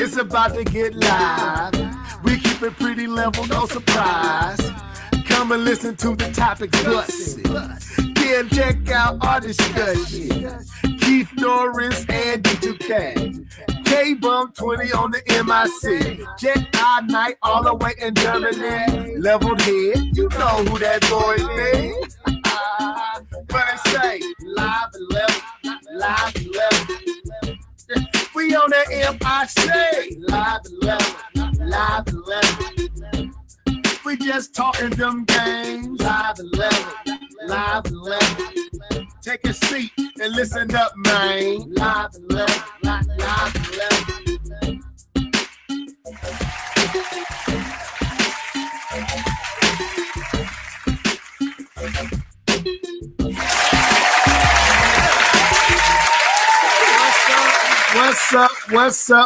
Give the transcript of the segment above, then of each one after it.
It's about to get live. We keep it pretty level, no surprise. Come and listen to the topics busted. Yeah, check out our discussion. Keith Norris and D2K. K-Bump 20 on the MIC. Check our night all the way in Germany. Leveled head, you know who that boy is. But I say, live and level, live and level. We on that MIC. Live and level, live and level. We just talking them games. Live and level, live and level. Take a seat and listen up, man. Live and level, live and level.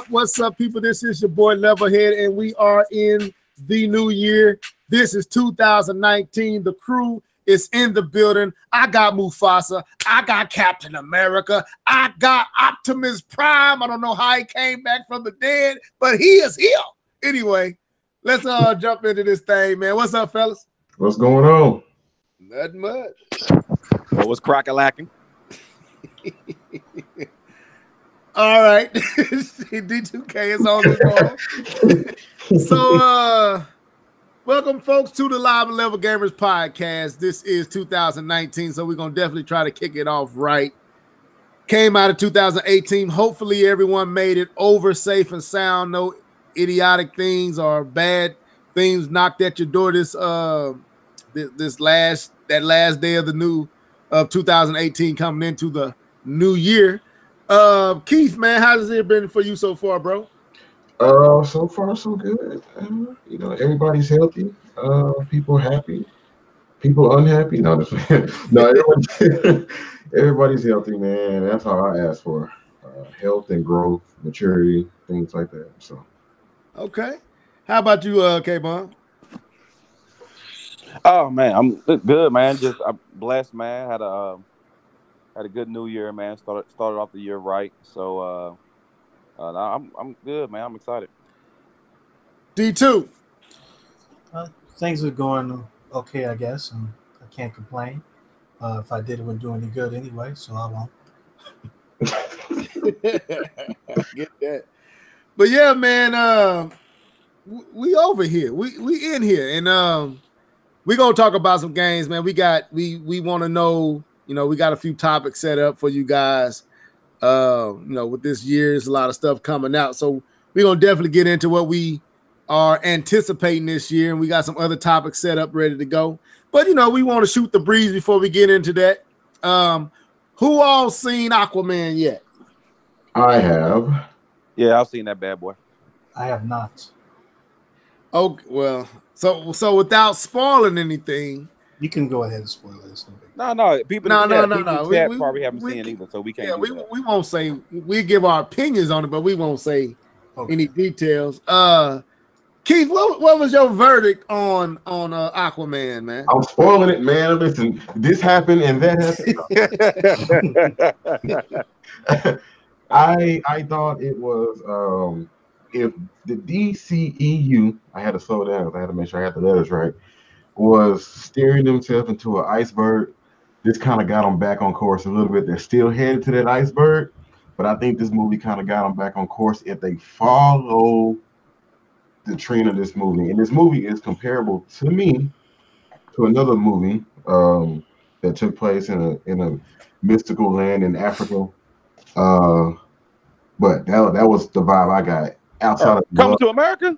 What's up, people? This is your boy Levelhead, and we are in the new year. This is 2019. The crew is in the building. I got Mufasa. I got Captain America. I got Optimus Prime. I don't know how he came back from the dead, but he is here. Anyway, let's jump into this thing, man. What's up, fellas? What's going on? Nothing much. What was crack-a-lacking? All right. D2K is on the phone. So, welcome, folks, to the Live and Level Gamers podcast. This is 2019, so we're going to definitely try to kick it off right. Came out of 2018. Hopefully, everyone made it over safe and sound. No idiotic things or bad things knocked at your door this last day of of 2018 coming into the new year. Keith, man, how's it been for you so far, bro? So far so good. You know, everybody's healthy. People happy. People unhappy. No, everybody's healthy, man. That's all I ask for. Health and growth, maturity, things like that. So, okay. How about you, K-Bon? Oh man, I'm good, man. I'm blessed, man. Had a good new year, man. Started off the year right. So I'm good, man. I'm excited. D2. Things are going okay, I guess. I can't complain. If I did, it wouldn't do any good anyway, so I won't. I get that. But yeah, man, we over here. We in here, and we're gonna talk about some games, man. We want to know. You know, we got a few topics set up for you guys. You know, with this year, there's a lot of stuff coming out. So we're going to definitely get into what we are anticipating this year. And we got some other topics set up, ready to go. But, you know, we want to shoot the breeze before we get into that. Who all seen Aquaman yet? I have. Yeah, I've seen that bad boy. I have not. Okay, well, so without spoiling anything. You can go ahead and spoil it. No. People we probably haven't seen it either, so we can't. Yeah, we won't say. We give our opinions on it, but we won't say any details. Keith, what was your verdict on Aquaman, man? I'm spoiling it, man. Listen, this happened and that happened. I thought it was if the DCEU, I had to slow down because I had to make sure I had the letters right, was steering themselves into an iceberg. This kind of got them back on course a little bit. They're still headed to that iceberg, but I think this movie kind of got them back on course if they follow the trend of this movie. And this movie is comparable to me to another movie that took place in a mystical land in Africa. But that was the vibe I got. Outside of Coming to America?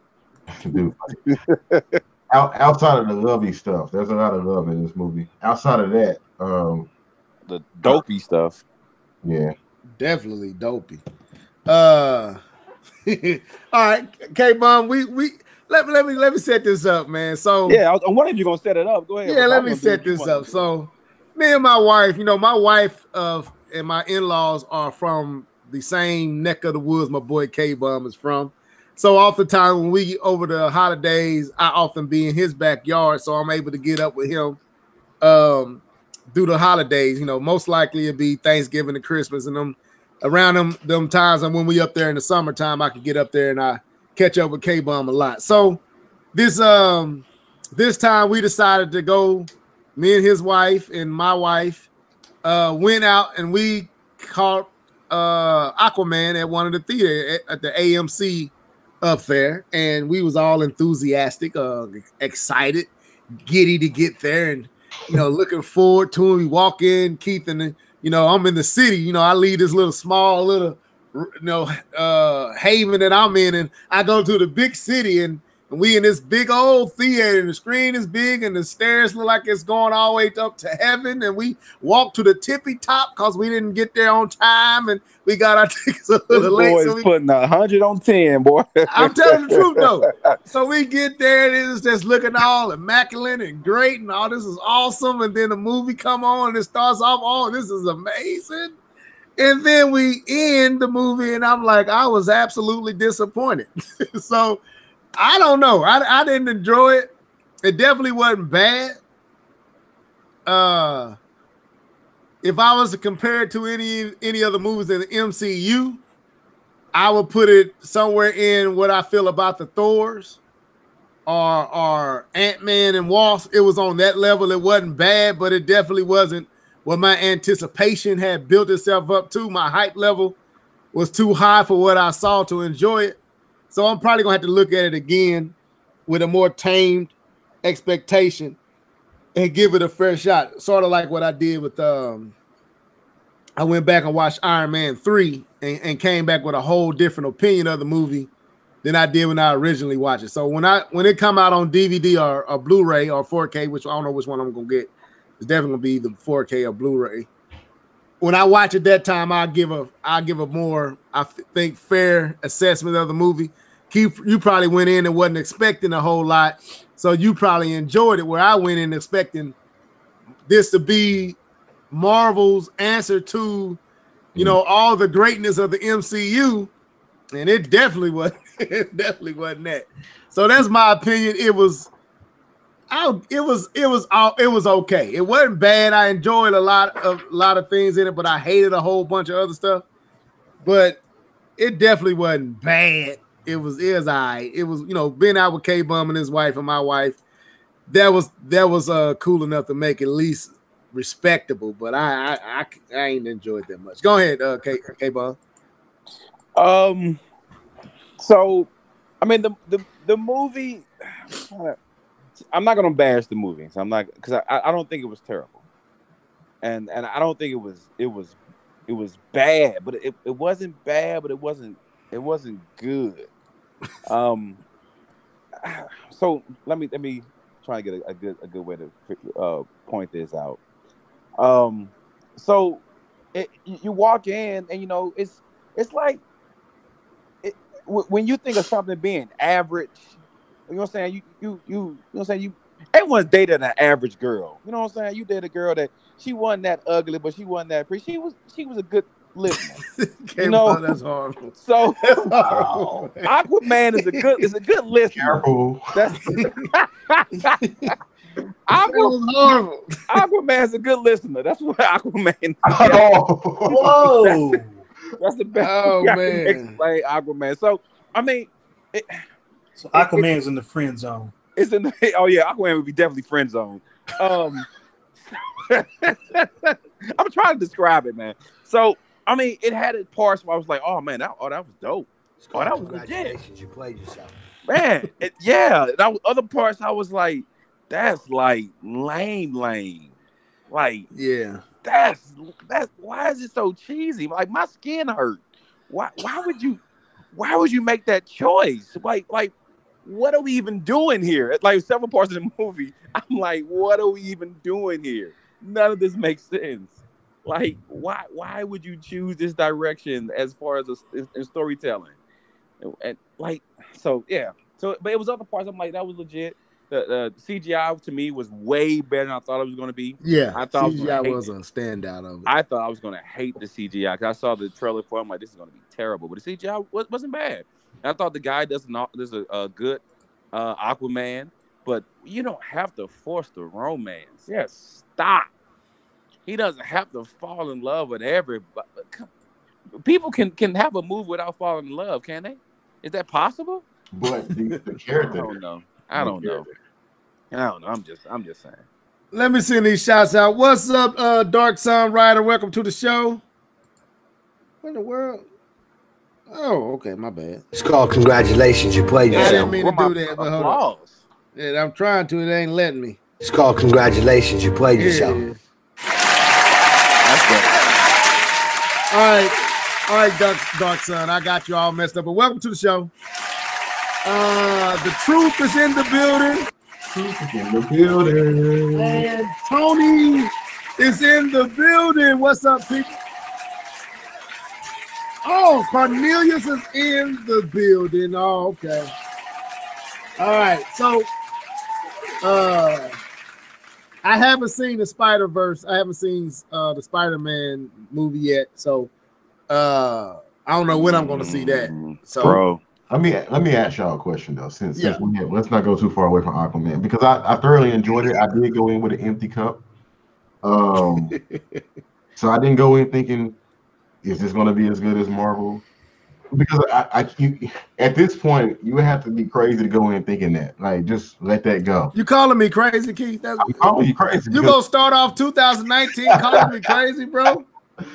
Dude, outside of the lovey stuff, there's a lot of love in this movie. Outside of that, the dopey stuff. Yeah, definitely dopey. All right, K-Bomb, we let me set this up, man. So yeah, I wonder if you're gonna set it up. Go ahead. Yeah, let me set this up. So me and my wife, my wife and my in-laws are from the same neck of the woods my boy K-Bomb is from. So oftentimes when we over the holidays, I often be in his backyard, so I'm able to get up with him through the holidays. Most likely it'd be Thanksgiving and Christmas and them around them times, and when we up there in the summertime, I could get up there and I catch up with K-Bum a lot. So this time we decided to go. Me and his wife and my wife went out and we caught Aquaman at one of the theaters at the AMC up there, and we was all enthusiastic, excited, giddy to get there, and looking forward to it. We walk in, Keith, and I'm in the city. I leave this small little haven that I'm in, and I go to the big city, and we in this big old theater, and the screen is big, and the stairs look like it's going all the way up to heaven. And we walked to the tippy top because we didn't get there on time, and we got our tickets a little late. Boy, So putting 100 on 10, boy. I'm telling the truth though. So we get there, and it's just looking all immaculate and great, and all this is awesome. And then the movie come on, and it starts off, oh, this is amazing. And then we end the movie, and I'm like, I was absolutely disappointed. So I don't know. I didn't enjoy it. It definitely wasn't bad. If I was to compare it to any other movies in the MCU, I would put it somewhere in what I feel about the Thors or Ant-Man and Wasp. It was on that level. It wasn't bad, but it definitely wasn't what my anticipation had built itself up to. My hype level was too high for what I saw to enjoy it. So I'm probably going to have to look at it again with a more tamed expectation and give it a fair shot. Sort of like what I did with I went back and watched Iron Man 3 and came back with a whole different opinion of the movie than I did when I originally watched it. So when it come out on DVD or Blu-ray or 4K, which I don't know which one I'm going to get, it's definitely going to be the 4K or Blu-ray. When I watch it that time, I'll give a more, I think, fair assessment of the movie. Keith, you probably went in and wasn't expecting a whole lot, so you probably enjoyed it, where I went in expecting this to be Marvel's answer to, all the greatness of the MCU, and it definitely wasn't. It definitely wasn't that. So that's my opinion. It was okay. It wasn't bad. I enjoyed a lot of things in it, but I hated a whole bunch of other stuff. But it definitely wasn't bad. It was all right. It was, being out with K-Bum and his wife and my wife, that was cool enough to make it at least respectable. But I ain't enjoyed that much. Go ahead, K-Bum. So, I mean, the movie. I'm not gonna bash the movie. So I'm not, because I don't think it was terrible, and I don't think it was bad, but it wasn't bad, but it wasn't good. So let me try to get a good way to point this out. So you walk in, and it's like when you think of something being average, you know what I'm saying? You know what I'm saying? Everyone's dated an average girl. You know what I'm saying? You dated a girl that she wasn't that ugly, but she wasn't that pretty. She was a good listener. That's horrible. So Aquaman is a good listener. Careful. Was horrible. Aquaman's a good listener. That's what Aquaman is. Whoa. That's the best. Oh man. Explain Aquaman. So I mean, so Aquaman's in the friend zone. It's in the, oh yeah, Aquaman would be definitely friend zone. I'm trying to describe it, man. So I mean, it had its parts where I was like, oh man, that was dope. Oh, that was legit. You played yourself, Man. Yeah. Other parts I was like, that's like lame. Like, yeah. That's why is it so cheesy? Like, my skin hurt. Why would you make that choice? Like what are we even doing here? Like, several parts of the movie, I'm like, what are we even doing here? None of this makes sense. Like, why would you choose this direction as far as in storytelling? And like, so yeah. So, but it was other parts. I'm like, that was legit. The CGI to me was way better than I thought it was going to be. Yeah, I thought CGI was a standout of it. I thought I was going to hate the CGI because I saw the trailer for it. I'm like, this is going to be terrible. But the CGI wasn't bad. And I thought the guy does a good Aquaman, but you don't have to force the romance. Yes, stop. He doesn't have to fall in love with everybody. people can have a movie without falling in love, can they? Is that possible? But the I character, don't know. I don't know. I'm just saying. Let me send these shots out. What's up, Dark Sun Rider? Welcome to the show. What in the world? Oh, okay, my bad. It's called congratulations. You played I yourself. didn't mean to do that, but hold on. Applause. Yeah, I'm trying to. It ain't letting me. It's called congratulations. You played Here yourself. it is. That's good. All right, Dark Sun. I got you all messed up, but welcome to the show. The truth is in the building. And Tony is in the building. What's up, people? Oh, Cornelius is in the building. Oh, okay. All right. So, I haven't seen the Spider-Verse. I haven't seen the Spider-Man movie yet. So, I don't know when I'm going to see that. So, Bro. let me ask y'all a question though. Since let's not go too far away from Aquaman because I thoroughly enjoyed it. I did go in with an empty cup. So I didn't go in thinking, is this going to be as good as Marvel? Because at this point, you have to be crazy to go in thinking that. Like, just let that go. You calling me crazy, Keith? I'm calling you crazy. You gonna start off 2019 calling me crazy, bro?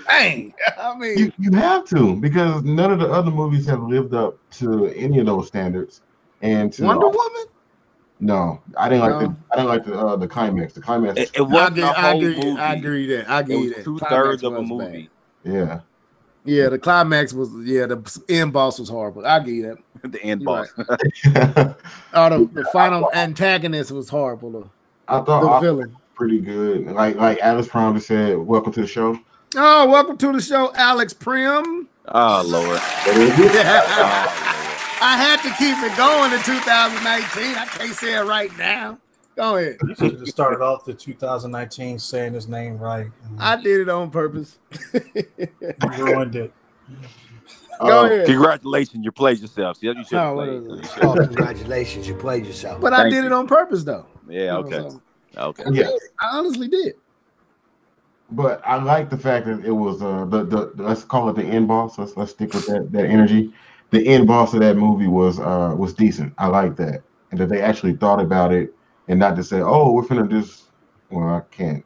Dang, I mean, you have to because none of the other movies have lived up to any of those standards. And Wonder Woman? No, I didn't like the climax. The climax. It wasn't a whole movie. I agree that. I agree that. 2/3 of a movie. Bad. Yeah, the climax was the end boss was horrible. I give you that. The end boss. Right. The final antagonist was horrible. I thought the villain pretty good. Like Alice Prim said, welcome to the show. Oh, welcome to the show, Alex Prim. Oh Lord. I had to keep it going in 2019. I can't say it right now. Go ahead. You should have started off the 2019 saying his name right. I did it on purpose. You ruined it. Go ahead. Congratulations, you played yourself. See, you should have played. It's called congratulations. You played yourself. But I did it on purpose, though. Yeah. Okay. Okay. Yeah. I honestly did. But I like the fact that it was the let's call it the end boss. Let's stick with that energy. The end boss of that movie was decent. I like that, and that they actually thought about it and not to say, "Oh, we're finna just." Well, I can't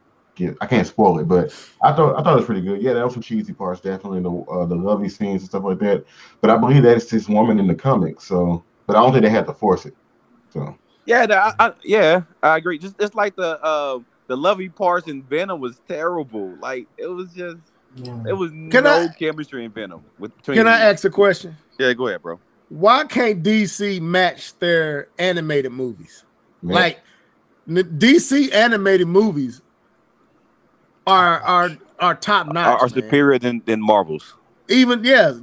spoil it, but I thought it was pretty good. Yeah, there was some cheesy parts, definitely the lovey scenes and stuff like that. But I believe that it's this woman in the comics. So, but I don't think they had to force it. So. Yeah, I agree. Just it's like the lovey parts in Venom was terrible. Like it was just it was no chemistry in Venom. Can I ask a question? Yeah, go ahead, bro. Why can't DC match their animated movies? Man. Like DC animated movies are top notch. Are superior than Marvel's. Even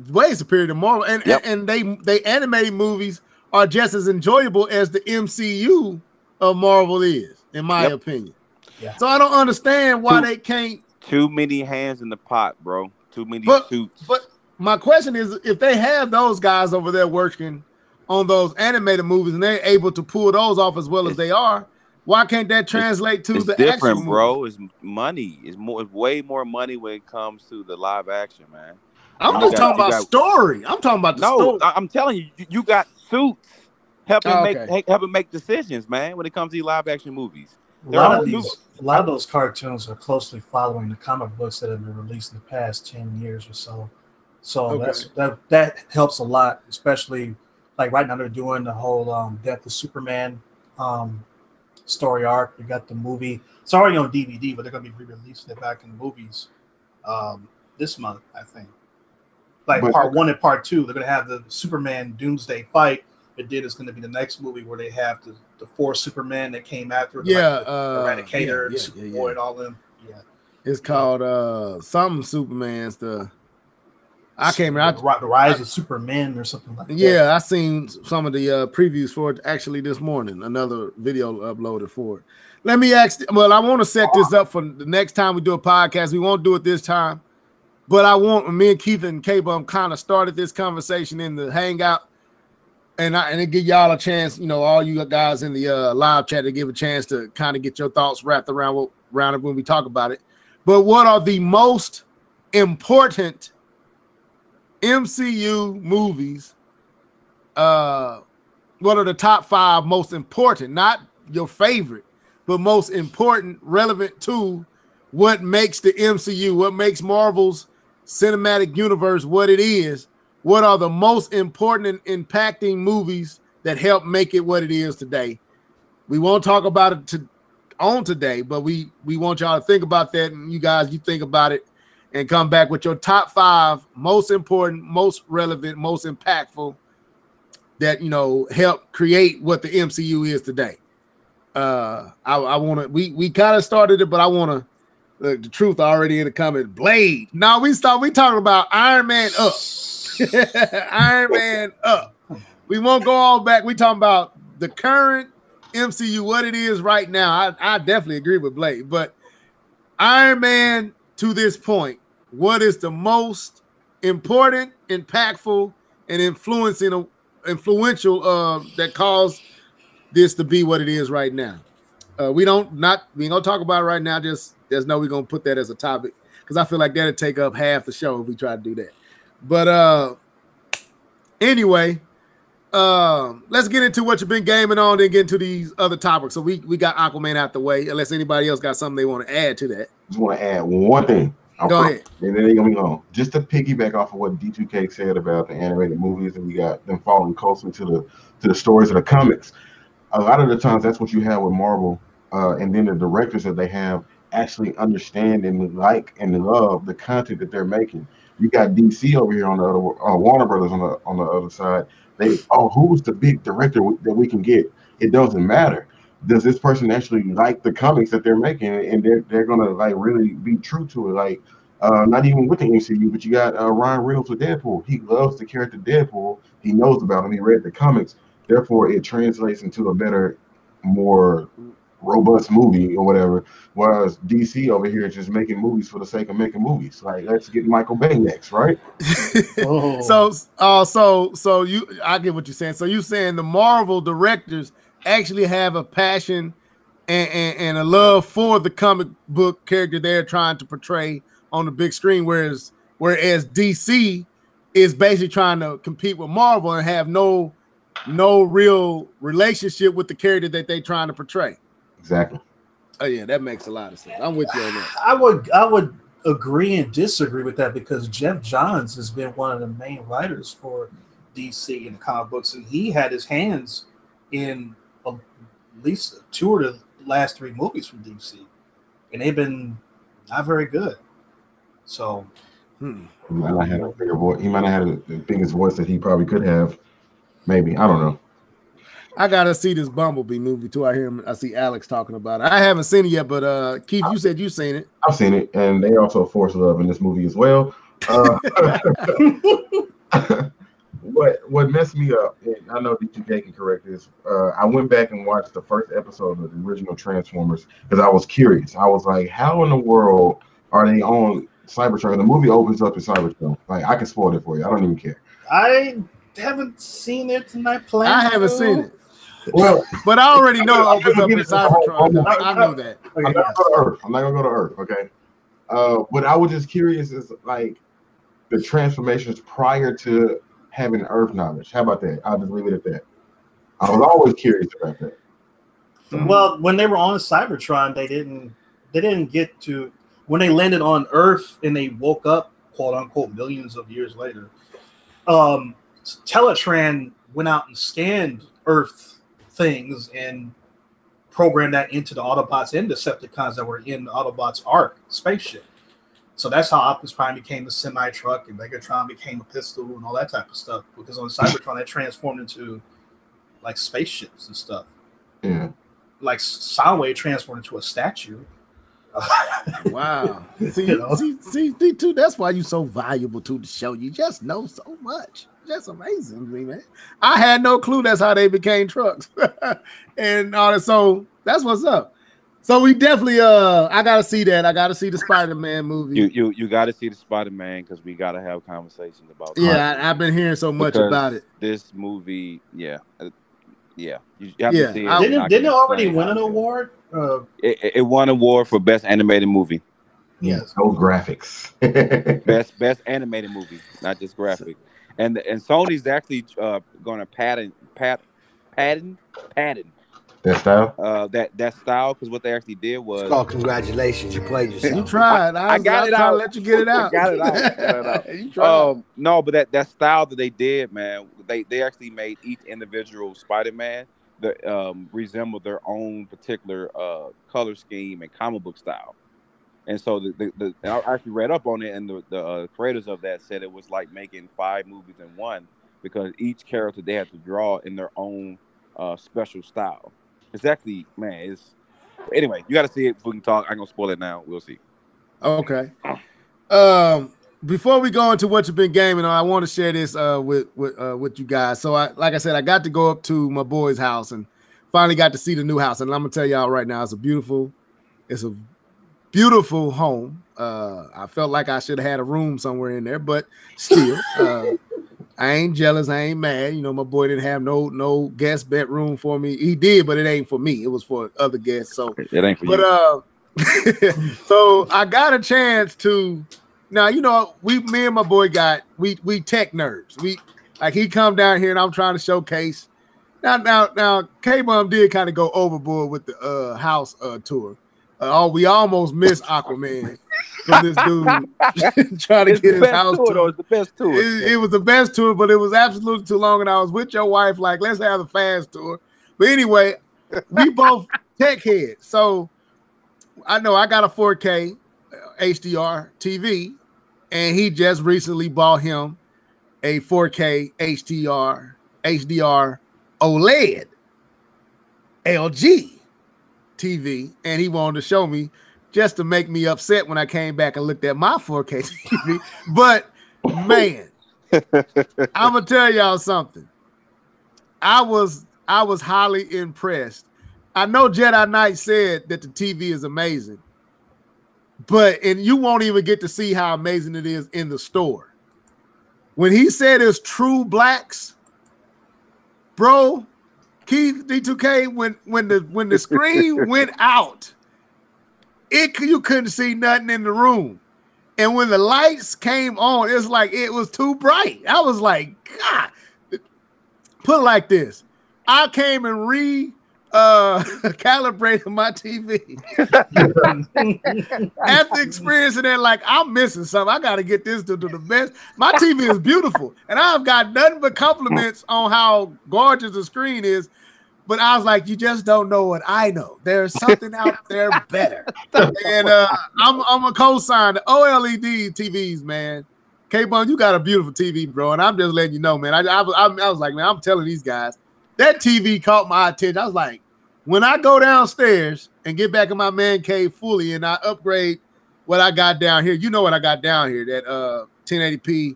way superior to Marvel. And they animated movies are just as enjoyable as the MCU of Marvel is, in my opinion. Yeah. So I don't understand why they can't. Too many hands in the pot, bro. Too many suits. But my question is, if they have those guys over there working on those animated movies and they're able to pull those off as well as they are, why can't that translate to the different, action bro? movies? It's money. It's way more money when it comes to the live action, man. I'm just talking about story. I'm talking about the story. I'm telling you, you got suits helping make decisions, man. When it comes to live action movies, a lot of those cartoons are closely following the comic books that have been released in the past 10 years or so. So that helps a lot, especially like right now they're doing the whole Death of Superman story arc. We got the movie. It's already on DVD, but they're going to be re-releasing it back in the movies this month, I think. Like part 1 and part 2, they're going to have the Superman Doomsday fight. It is going to be the next movie where they have the 4 Superman that came after. The Eradicator, the Superboy, and all them. Yeah, it's called some Superman's I can't remember. The Rise of Superman or something like that. Yeah, I seen some of the previews for it actually this morning. Another video uploaded for it. Let me ask. Well, I want to set this up for the next time we do a podcast. We won't do it this time, but I want me and Keith and K-Bum kind of started this conversation in the Hangout, and it give y'all a chance. You know, all you guys in the live chat to give a chance to kind of get your thoughts wrapped around it when we talk about it. But what are the most important MCU movies, what are the top 5 most important, not your favorite, but most important, relevant to what makes the MCU, what makes Marvel's cinematic universe what it is? What are the most important and impacting movies that help make it what it is today? We won't talk about it on today, but we want y'all to think about that, and you think about it and come back with your top 5 most important, most relevant, most impactful that help create what the MCU is today. I want to. We kind of started it, but I want to. The truth already in the comment. Blade. Now we talking about Iron Man up. Iron Man up. We won't go all back. We talking about the current MCU, what it is right now. I definitely agree with Blade, but Iron Man to this point, what is the most important, impactful, and influential that caused this to be what it is right now? We ain't gonna talk about it right now. Just know we're gonna put that as a topic because I feel like that'd take up half the show if we try to do that. But anyway, let's get into what you've been gaming on, then get into these other topics. So we got Aquaman out the way, unless anybody else got something they want to add to that. Just want to add one thing. Go ahead. And then they're gonna be long. Just to piggyback off of what D2K said about the animated movies, and we got them following closely to the stories of the comics. A lot of the times, that's what you have with Marvel, and then the directors that they have actually understand and like and love the content that they're making. You got DC over here on the other, Warner Brothers on the other side. Who's the big director that we can get? It doesn't matter. Does this person actually like the comics that they're making, and they're gonna like really be true to it? Like, not even with the MCU, but you got Ryan Reynolds with Deadpool. He loves the character Deadpool. He knows about him. He read the comics. Therefore, it translates into a better, more robust movie or whatever. Whereas DC over here is just making movies for the sake of making movies. Like, let's get Michael Bay next, right? So I get what you're saying. So you're saying the Marvel directors actually have a passion and a love for the comic book character they're trying to portray on the big screen, whereas DC is basically trying to compete with Marvel and have no real relationship with the character that they're trying to portray. Exactly. Oh yeah, that makes a lot of sense. I'm with you on that. I would agree and disagree with that because Jeff Johns has been one of the main writers for DC in the comic books, and he had his hands in at least 2 of the last 3 movies from DC, and they've been not very good. So he might not have a bigger voice. He might not have the biggest voice that he probably could have. Maybe, I don't know. I gotta see this Bumblebee movie too. I see Alex talking about it. I haven't seen it yet, but Keith, you said you've seen it. I've seen it, and they also force love in this movie as well. What messed me up, and I know D2K can correct this. I went back and watched the first episode of the original Transformers because I was curious. I was like, how in the world are they on Cybertron? The movie opens up in Cybertron. Like, I can spoil it for you. I don't even care. I haven't seen it, and I plan I haven't seen it. Well, but I already know it opens up in Cybertron. I know that. I'm not gonna go to Earth. Okay. But I was just curious, is like the transformations prior to having Earth knowledge. How about that? I'll just leave it at that. I was always curious about that. Well, when they were on Cybertron, they didn't get to when they landed on Earth and they woke up, quote unquote, millions of years later. Teletran went out and scanned Earth things and programmed that into the Autobots and Decepticons that were in the Autobots' Ark spaceship. So that's how Optimus Prime became a semi-truck and Megatron became a pistol and all that type of stuff. Because on Cybertron, they transformed into like spaceships and stuff. Yeah. Like Soundwave transformed into a statue. Wow. See, D2, that's why you're so valuable to the show. You just know so much. That's amazing, man. I had no clue that's how they became trucks. And all that. So that's what's up. So we definitely I gotta see that. I gotta see the Spider-Man movie. You gotta see the Spider-Man because we gotta have conversations about I've been hearing so much about it. This movie, you have to see it. Didn't it already win an award? It won an award for best animated movie. Yes. No graphics. Best animated movie, not just graphic. And Sony's actually going to patent That style. that style, because what they actually did It's was called congratulations. You played You yourself. tried. I got I was it trying to out. let you get it I out. got it out. I got it out. You tried. No, but that style that they did, man, they actually made each individual Spider-Man that resemble their own particular color scheme and comic book style. And so I actually read up on it, and the creators of that said it was like making 5 movies in one, because each character they had to draw in their own special style. It's actually, man, it's anyway. You got to see it. If we can talk, I'm gonna spoil it now. We'll see. Okay. Before we go into what you've been gaming on, I want to share this with you guys. So like I said, I got to go up to my boy's house and finally got to see the new house. And I'm gonna tell y'all right now, it's a beautiful home. I felt like I should have had a room somewhere in there, but still, I ain't jealous. I ain't mad. You know, my boy didn't have no guest bedroom for me. He did, but it ain't for me. It was for other guests. So It ain't for you. so I got a chance to. Now, you know, me and my boy we tech nerds. We like he come down here and I'm trying to showcase. Now, K-Bum did kind of go overboard with the house tour. We almost missed Aquaman from this dude trying to get his house tour. It's the best tour. It was the best tour, but it was absolutely too long. And I was with your wife, like, let's have a fast tour. But anyway, we both tech heads. So I know I got a 4K HDR TV, and he just recently bought him a 4K HDR OLED LG TV, and he wanted to show me just to make me upset when I came back and looked at my 4K TV. But man, I'm gonna tell y'all something. I was highly impressed. I know Jedi Knight said that the TV is amazing, and you won't even get to see how amazing it is in the store. When he said it's true blacks, bro, Keith D2K, when the screen went out, you couldn't see nothing in the room. And when the lights came on, it's like it was too bright. I was like, God, put it like this. I came and calibrated my TV. After experiencing that, like, I'm missing something. I got to get this to the best. My TV is beautiful, and I've got nothing but compliments on how gorgeous the screen is. But I was like, you just don't know what I know. There's something out there better. And I'm a co-sign the OLED TVs, man. K-Bun, you got a beautiful TV, bro. And I'm just letting you know, man. I was like, man, I'm telling these guys, that TV caught my attention. I was like, when I go downstairs and get back in my man cave fully and I upgrade what I got down here, you know what I got down here, that 1080p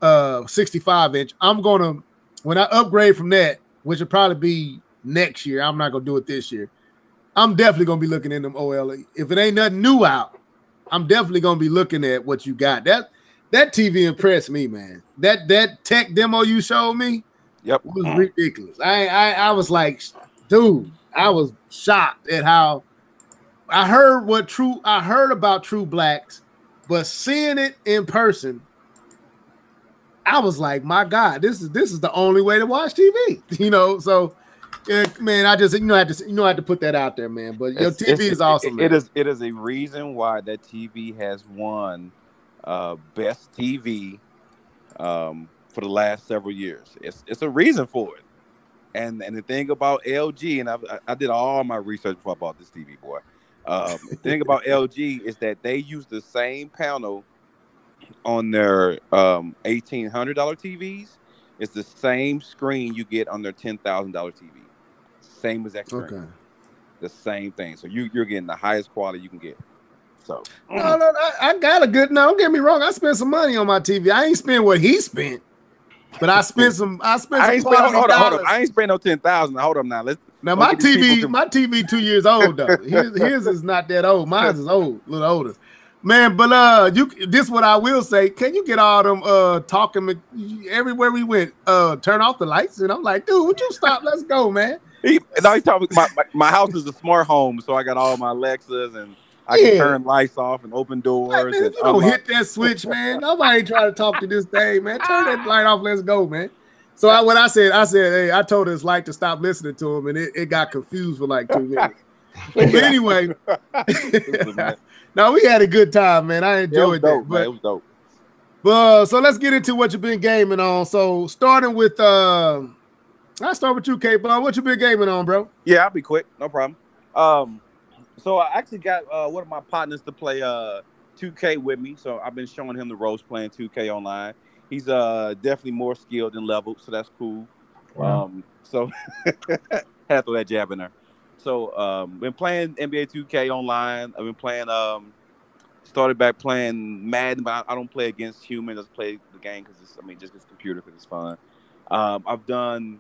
65-inch. I'm going to, when I upgrade from that, which will probably be next year, I'm not going to do it this year, I'm definitely going to be looking in them OLED. If it ain't nothing new out, I'm definitely going to be looking at what you got. That TV impressed me, man. That tech demo you showed me, was ridiculous. I was like, dude, I was shocked at how I heard about True Blacks, but seeing it in person, I was like, my God, this is the only way to watch TV, you know. So, man, I just I had to put that out there, man. But your TV is awesome. It is a reason why that TV has won best TV for the last several years. It's a reason for it. And the thing about LG, and I did all my research before I bought this TV, boy. The thing about LG is that they use the same panel on their $1,800 TVs. It's the same screen you get on their $10,000 TV. Same exact screen. Okay. The same thing. So you're getting the highest quality you can get. So no, I got a good. No, don't get me wrong. I spent some money on my TV. I ain't spent what he spent. But I spent some. Hold on. I ain't spent no 10,000. Hold on now. My TV 2 years old though. His is not that old. Mine is old, a little older. Man, but this what I will say. Can you get all them talking everywhere we went? Turn off the lights, and I'm like, dude, would you stop? Let's go, man. He's talking. My house is a smart home, so I got all my Alexas, and I can turn lights off and open doors. Man, And if you don't hit that switch, man, nobody trying to talk to this thing, man. Turn that light off. Let's go, man. So what I said, hey, I told his light to stop listening to him, and it got confused for like 2 minutes. But anyway, no, we had a good time, man. I enjoyed that. Man. It was dope. But so let's get into what you've been gaming on. So starting with I'll start with you, K-Ball. What you been gaming on, bro? Yeah, I'll be quick, no problem. So I actually got one of my partners to play 2K with me. So I've been showing him the ropes playing 2K online. He's definitely more skilled and leveled, so that's cool. Wow. So had to throw that jab in there. So been playing NBA 2K online. I've been playing started back playing Madden, but I don't play against humans. I just play the game because just it's computer because it's fun. I've done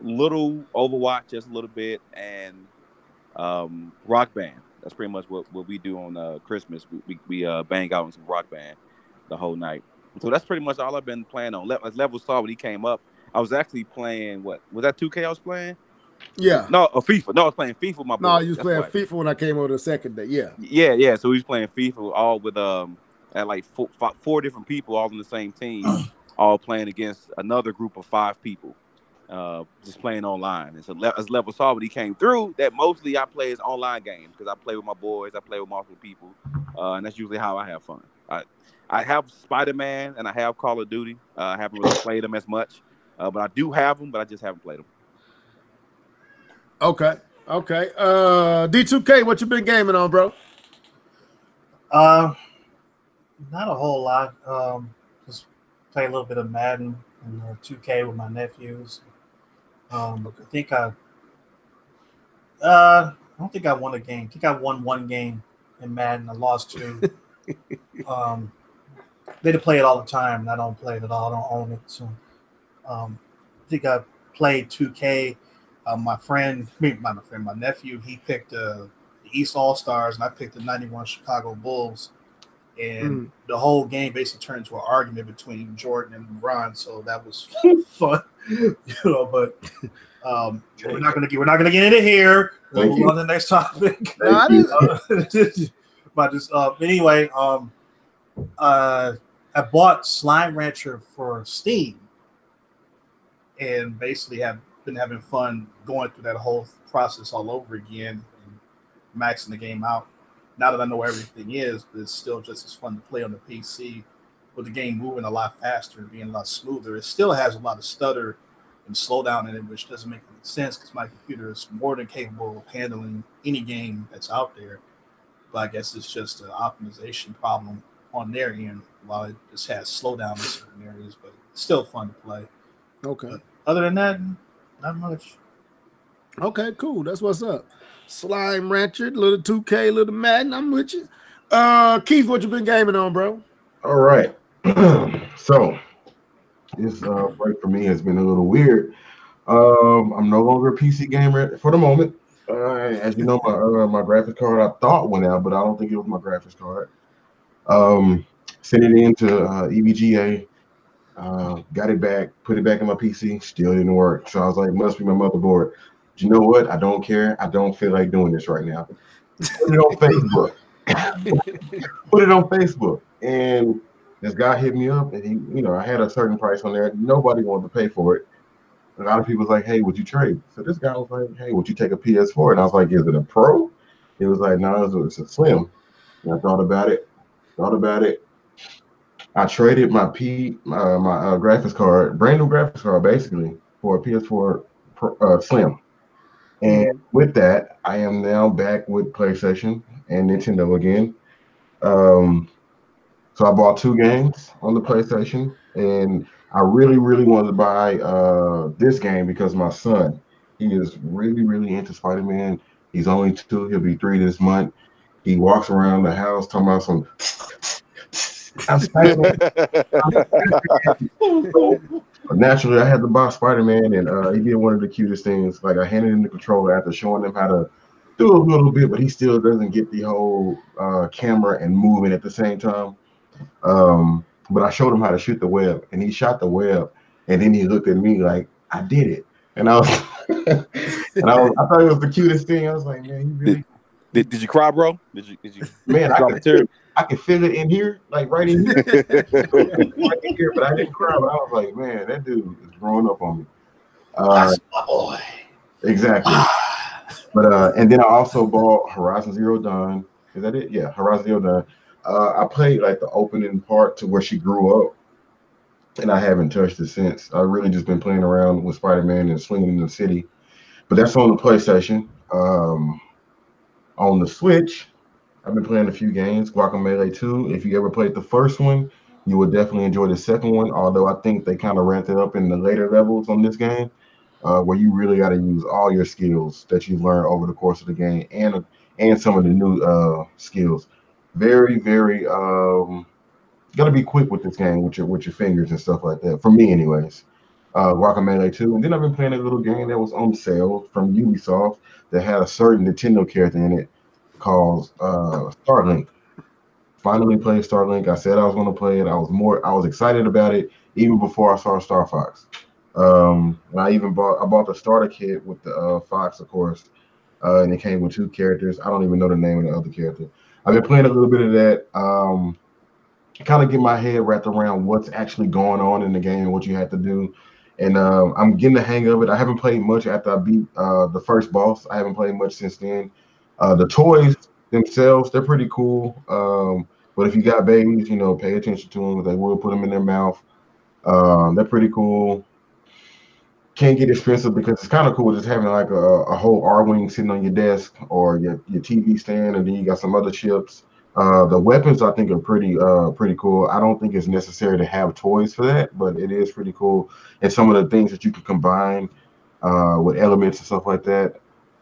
little Overwatch, just a little bit, and Rock Band. That's pretty much what we do on Christmas. We bang out on some Rock Band the whole night. So that's pretty much all I've been playing on. As Level saw when he came up, I was actually playing what was that 2K I was playing? Yeah. No, FIFA. No, I was playing FIFA with my boy. No, you was playing FIFA when I came over the second day. Yeah. Yeah. So we was playing FIFA all with at like four different people all on the same team, all playing against another group of 5 people. Just playing online. And so as Level saw when he came through, that mostly I play is online games because I play with my boys, I play with multiple people, and that's usually how I have fun. I have Spider-Man and I have Call of Duty. I haven't really played them as much, but I do have them, but I just haven't played them. Okay. D2K, what you been gaming on, bro? Not a whole lot. Just play a little bit of Madden and 2K with my nephews. I don't think I won a game. I think I won 1 game in Madden. I lost 2. They play it all the time, and I don't play it at all. I don't own it. So I think I played 2K. My nephew, he picked the East All-Stars, and I picked the 91 Chicago Bulls. And the whole game basically turned into an argument between Jordan and LeBron. So that was fun, But we're not gonna get into here. We'll move on to the next topic. Anyway, I bought Slime Rancher for Steam, and basically have been having fun going through that whole process all over again and maxing the game out. Now that I know where everything is, but it's still just as fun to play on the PC with the game moving a lot faster and being a lot smoother. It still has a lot of stutter and slowdown in it, which doesn't make any sense because my computer is more than capable of handling any game that's out there. But I guess it's just an optimization problem on their end, while it just has slowdown in certain areas, but it's still fun to play. Okay. But other than that, not much. Okay, cool. That's what's up. Slime Rancher, little 2K, little Madden. I'm with you. Keith, what you been gaming on, bro? All right. So this break for me has been a little weird. I'm no longer a PC gamer for the moment. As you know, my graphics card I thought went out, but I don't think it was my graphics card. Sent it into EVGA, got it back, put it back in my PC, still didn't work. So I was like, must be my motherboard. But you know what? I don't care. I don't feel like doing this right now. Put it on Facebook. Put it on Facebook. And this guy hit me up, and he, I had a certain price on there. Nobody wanted to pay for it. A lot of people was like, hey, would you trade? So this guy was like, hey, would you take a PS4? And I was like, is it a Pro? He was like, no, it's a Slim. And I thought about it. I traded my graphics card, brand new graphics card, basically, for a PS4 Slim. And with that, I am now back with PlayStation and Nintendo again. So I bought 2 games on the PlayStation, and I really, really wanted to buy this game because my son, he is really, really into Spider-Man. He's only 2; he'll be 3 this month. He walks around the house talking about some. I'm Spider-Man. Naturally, I had to buy Spider-Man, and he did one of the cutest things. Like I handed him the controller after showing him how to do a little bit, but he still doesn't get the whole camera and moving at the same time. But I showed him how to shoot the web, and he shot the web, and then he looked at me like I did it, and I was, I thought it was the cutest thing. I was like, man, Did you cry, bro? Did you Man, drop a tear? I could feel it in here, like right in here, right in here. But I didn't cry. But I was like, man, that dude is growing up on me. That's my boy. Exactly. But and then I also bought Horizon Zero Dawn. Is that it? Yeah, Horizon Zero Dawn. I played like the opening part to where she grew up, and I haven't touched it since. I've really just been playing around with Spider-Man and swinging in the city. But that's on the PlayStation. On the Switch, I've been playing a few games. Guacamelee 2. If you ever played the first one, you would definitely enjoy the second one. Although I think they kind of ramped it up in the later levels on this game, where you really got to use all your skills that you learn over the course of the game, and some of the new skills. Very, very got to be quick with this game with your fingers and stuff like that. For me, anyways. Guacamelee 2, and then I've been playing a little game that was on sale from Ubisoft that had a certain Nintendo character in it called Starlink. Finally played Starlink. I said I was going to play it. I was excited about it even before I saw Star Fox. I bought the starter kit with the Fox, of course, and it came with two characters. I don't even know the name of the other character. I've been playing a little bit of that. Kind of get my head wrapped around what's actually going on in the game and what you have to do. And I'm getting the hang of it. I haven't played much after I beat the first boss. I haven't played much since then. The toys themselves, they're pretty cool. But if you got babies, pay attention to them. They will put them in their mouth. They're pretty cool. Can't get expensive because it's kind of cool just having like a whole R-Wing sitting on your desk or your TV stand, and then you got some other chips. The weapons I think are pretty cool. I don't think it's necessary to have toys for that, but it is pretty cool. And some of the things that you can combine with elements and stuff like that.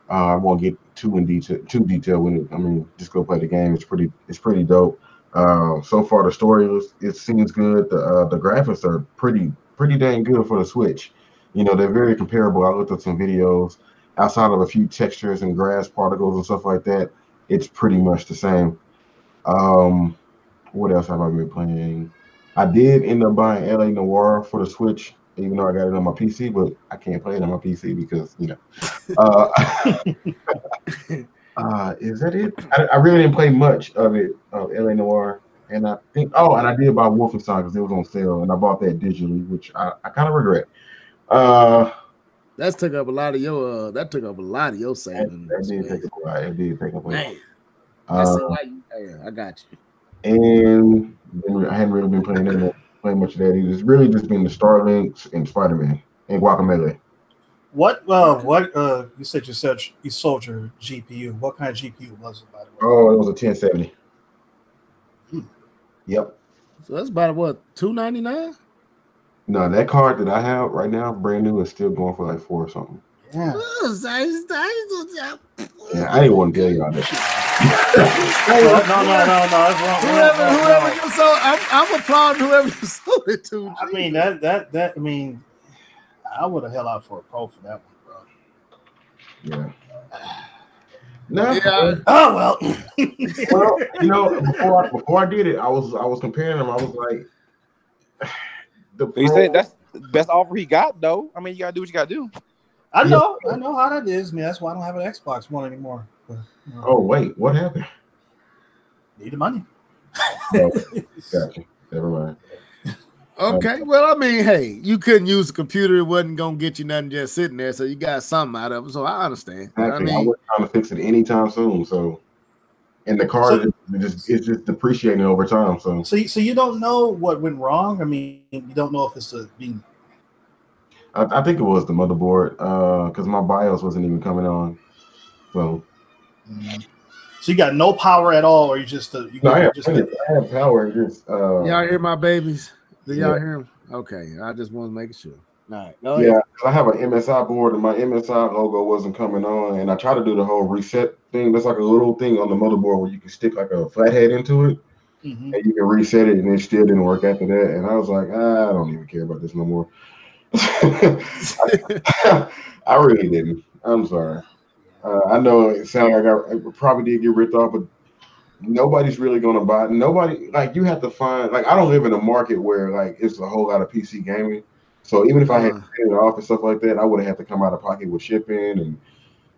I won't get too detail with it. I mean, just go play the game. It's pretty dope. So far the story it seems good. The graphics are pretty dang good for the Switch. They're very comparable. I looked at some videos. Outside of a few textures and grass particles and stuff like that, it's pretty much the same. What else have I been playing? I did end up buying LA Noir for the Switch, even though I got it on my PC, but I can't play it on my PC because, Uh, is that it? I really didn't play much of it, of LA Noir. And I think, and I did buy Wolfenstein because it was on sale, and I bought that digitally, which I kind of regret. That took up a lot of your savings. That did take up a lot. It did take up a lot. Man, I see why I got you. And I hadn't really been playing much of that either. It's really just been the Starlinks and Spider-Man and Guacamelee. What you said you sold your GPU. What kind of GPU was it, by the way? Oh, it was a 1070. Yep. So that's about what, $299? No, that card that I have right now, brand new, is still going for like $4 or something. Yeah. Yeah, I didn't want to tell y'all that. No. Whoever you sold, I'm applauding whoever you sold it to. I mean that. I mean, I would have held out for a pro for that one, bro. Yeah. No. Yeah. Oh well, before I did it, I was comparing them. I was like, You said that's the best offer he got, though. I mean, you gotta do what you gotta do. I know how that is, man. That's why I don't have an Xbox One anymore. But, Oh wait, what happened? Need the money. Oh, gotcha. Never mind. Okay, well, I mean, hey, you couldn't use the computer; it wasn't gonna get you nothing just sitting there, so you got something out of it. So I understand. Exactly. I wasn't trying to fix it anytime soon. So, and the card it's just depreciating over time. So you don't know what went wrong. I mean, you don't know if it's being. I think it was the motherboard because my BIOS wasn't even coming on. So you got no power at all, or you just I have power. Just y'all hear my babies? Do y'all Yeah. hear them? Okay, I just want to make sure. All right. Yeah, I have an MSI board, and my MSI logo wasn't coming on, and I tried to do the whole reset thing. There's like a little thing on the motherboard where you can stick like a flathead into it, and you can reset it, and it still didn't work after that. And I was like, I don't even care about this no more. I really didn't. I'm sorry. I know it sounded like I probably did get ripped off, but nobody's really gonna buy it. Nobody, like, you have to find, like, I don't live in a market where like it's a whole lot of PC gaming. So even if I had to pay it off and stuff like that, I would have had to come out of pocket with shipping and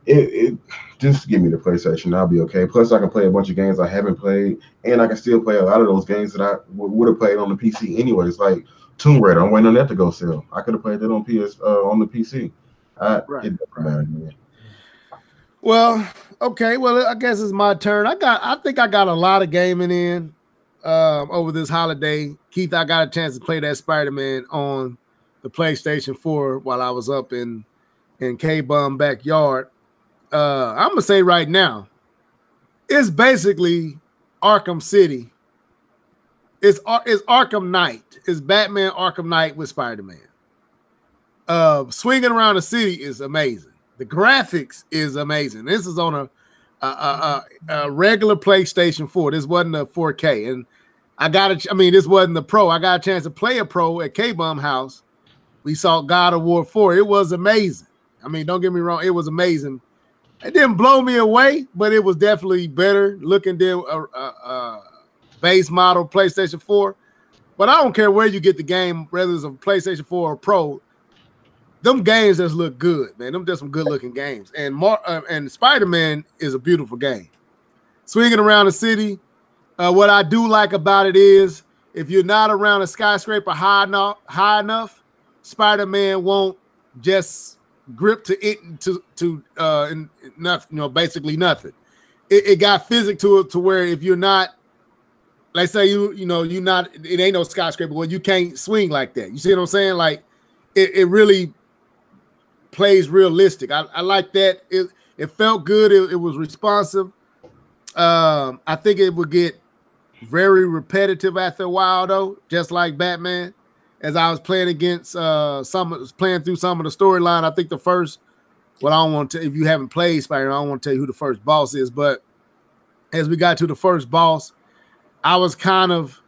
it just give me the PlayStation. I'll be okay. Plus, I can play a bunch of games I haven't played, and I can still play a lot of those games that I would have played on the PC anyways. Like Tomb Raider, I'm waiting on that to go sell. I could have played that on on the PC. It doesn't matter, man. Well, okay. Well, I guess it's my turn. I think I got a lot of gaming in over this holiday. Keith, I got a chance to play that Spider-Man on the PlayStation 4 while I was up in K-Bum backyard. I'm gonna say right now, it's basically Arkham City. It's Arkham Knight. It's Batman Arkham Knight with Spider-Man. Swinging around the city is amazing. The graphics is amazing. This is on a regular PlayStation 4. This wasn't a 4K, and this wasn't the Pro. I got a chance to play a Pro at K-Bum House. We saw God of War 4. It was amazing. I mean, don't get me wrong, it was amazing. It didn't blow me away, but it was definitely better looking than a base model PlayStation 4. But I don't care where you get the game, whether it's a PlayStation 4 or Pro. Them games just look good, man. Them just some good looking games. And Spider-Man is a beautiful game. Swinging around the city. What I do like about it is if you're not around a skyscraper high enough, Spider-Man won't just grip to it to nothing, basically nothing. It got physics to it to where if you're not, let's say you're not, it ain't no skyscraper, well, you can't swing like that. You see what I'm saying? Like it really plays realistic. I like that. It felt good. It was responsive. I think it would get very repetitive after a while, though, just like Batman. As I was playing against through some of the storyline, I think the first, well, I don't want to, if you haven't played Spider-Man, I don't want to tell you who the first boss is, but as we got to the first boss, I was kind of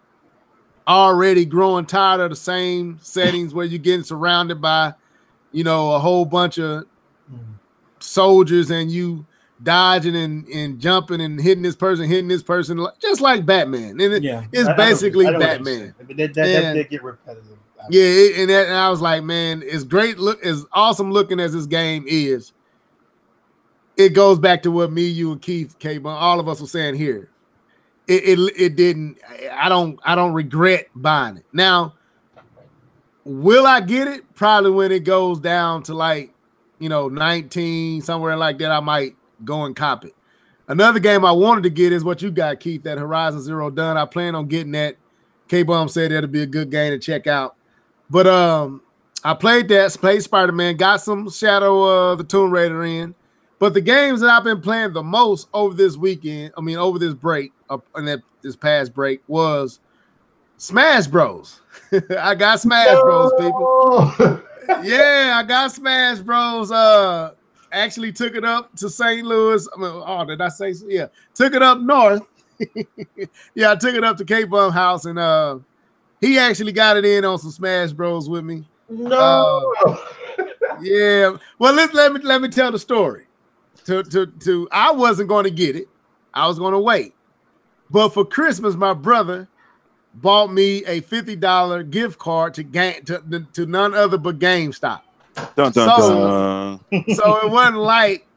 already growing tired of the same settings where you're getting surrounded by, a whole bunch of soldiers and you dodging and jumping and hitting this person, just like Batman. And it's basically Batman. That did get repetitive. Yeah, and I was like, man, it's great. Look, as awesome looking as this game is, it goes back to what me, you, and Keith, K-Bun, all of us were saying here. It didn't. I don't regret buying it. Now, will I get it? Probably when it goes down to 19, somewhere like that. I might go and cop it. Another game I wanted to get is what you got, Keith, that Horizon Zero Dawn. I plan on getting that. K-Bum said that'll be a good game to check out. But I played Spider-Man, got some Shadow the Tomb Raider in. But the games that I've been playing the most over this weekend, over this break, this past break, was Smash Bros. I got Smash Bros, people. Yeah, I got Smash Bros. Actually took it up to St. Louis. Did I say so? Yeah. Took it up north. Yeah, I took it up to K-Bum House, and he actually got it in on some Smash Bros with me. No. Yeah. Well, let me tell the story. I wasn't going to get it. I was going to wait. But for Christmas, my brother bought me a $50 gift card to none other but GameStop. Dun, dun, dun. So it wasn't like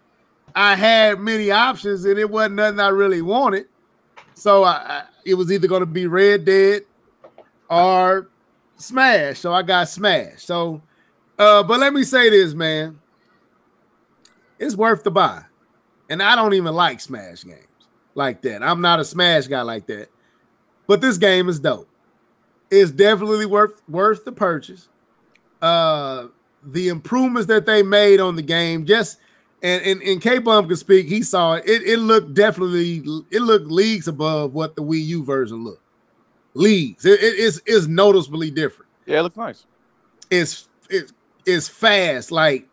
I had many options, and it wasn't nothing I really wanted. So it was either going to be Red Dead or Smash. So I got Smash. So, but let me say this, man. It's worth the buy. And I don't even like Smash games like that. I'm not a Smash guy like that. But this game is dope. It's definitely worth the purchase. The improvements that they made on the game, and K-Bum could speak, he saw it. It looked leagues above what the Wii U version looked. Leagues. It's noticeably different. Yeah, it looks nice. It's fast. Like,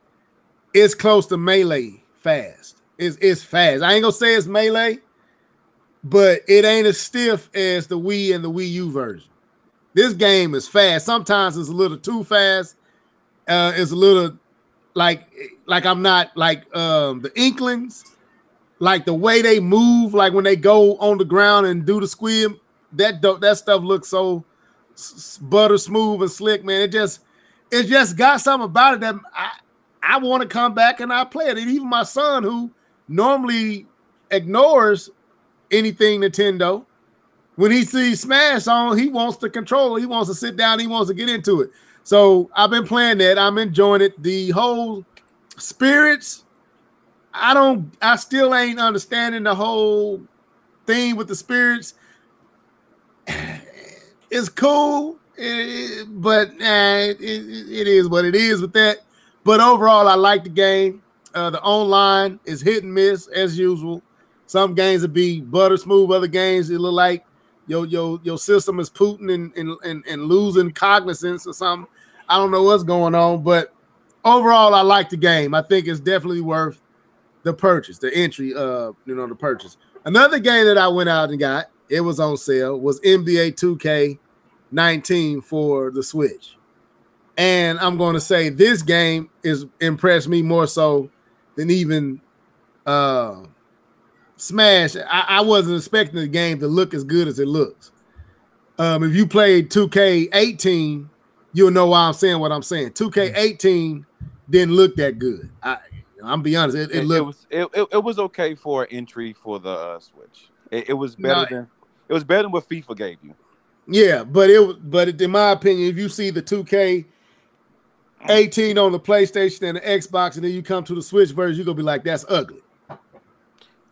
it's close to Melee fast. It's fast. I ain't gonna say it's Melee, but it ain't as stiff as the Wii and the Wii U version. This game is fast. Sometimes it's a little too fast. It's a little like I'm not like the Inklings, like the way they move, like when they go on the ground and do the squib. That stuff looks so butter smooth and slick, man. It just got something about it that I want to come back and I play it. And even my son, who normally ignores anything Nintendo, when he sees Smash on, he wants to control it. He wants to sit down. He wants to get into it. So I've been playing that. I'm enjoying it. The whole spirits, I still ain't understanding the whole thing with the spirits. It's cool, but it is what it is with that. But overall, I like the game. The online is hit and miss as usual. Some games will be butter smooth. Other games it look like your system is Putin and losing cognizance or something. I don't know what's going on, but overall, I like the game. I think it's definitely worth the purchase, the entry, the purchase. Another game that I went out and got, it was on sale, was NBA 2K19 for the Switch. And I'm going to say this game is impressed me more so than even Smash. I wasn't expecting the game to look as good as it looks. If you played 2K18, you'll know why I'm saying what I'm saying. 2K18 didn't look that good. I'm be honest. It was okay for entry for the Switch. It was better than what FIFA gave you. Yeah, but in my opinion, if you see the 2K18 on the PlayStation and the Xbox, and then you come to the Switch version, you're gonna be like, that's ugly.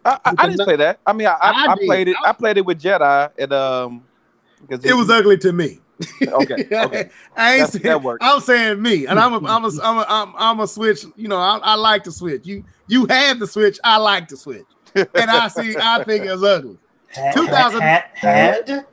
I didn't say that. I mean, I played it. I played it with Jedi, and because it was ugly to me. Okay. I ain't saying that works. I'm saying me, and I'm a Switch. I like the Switch. You have the Switch. I like the Switch, and I think it's ugly. 2000 had.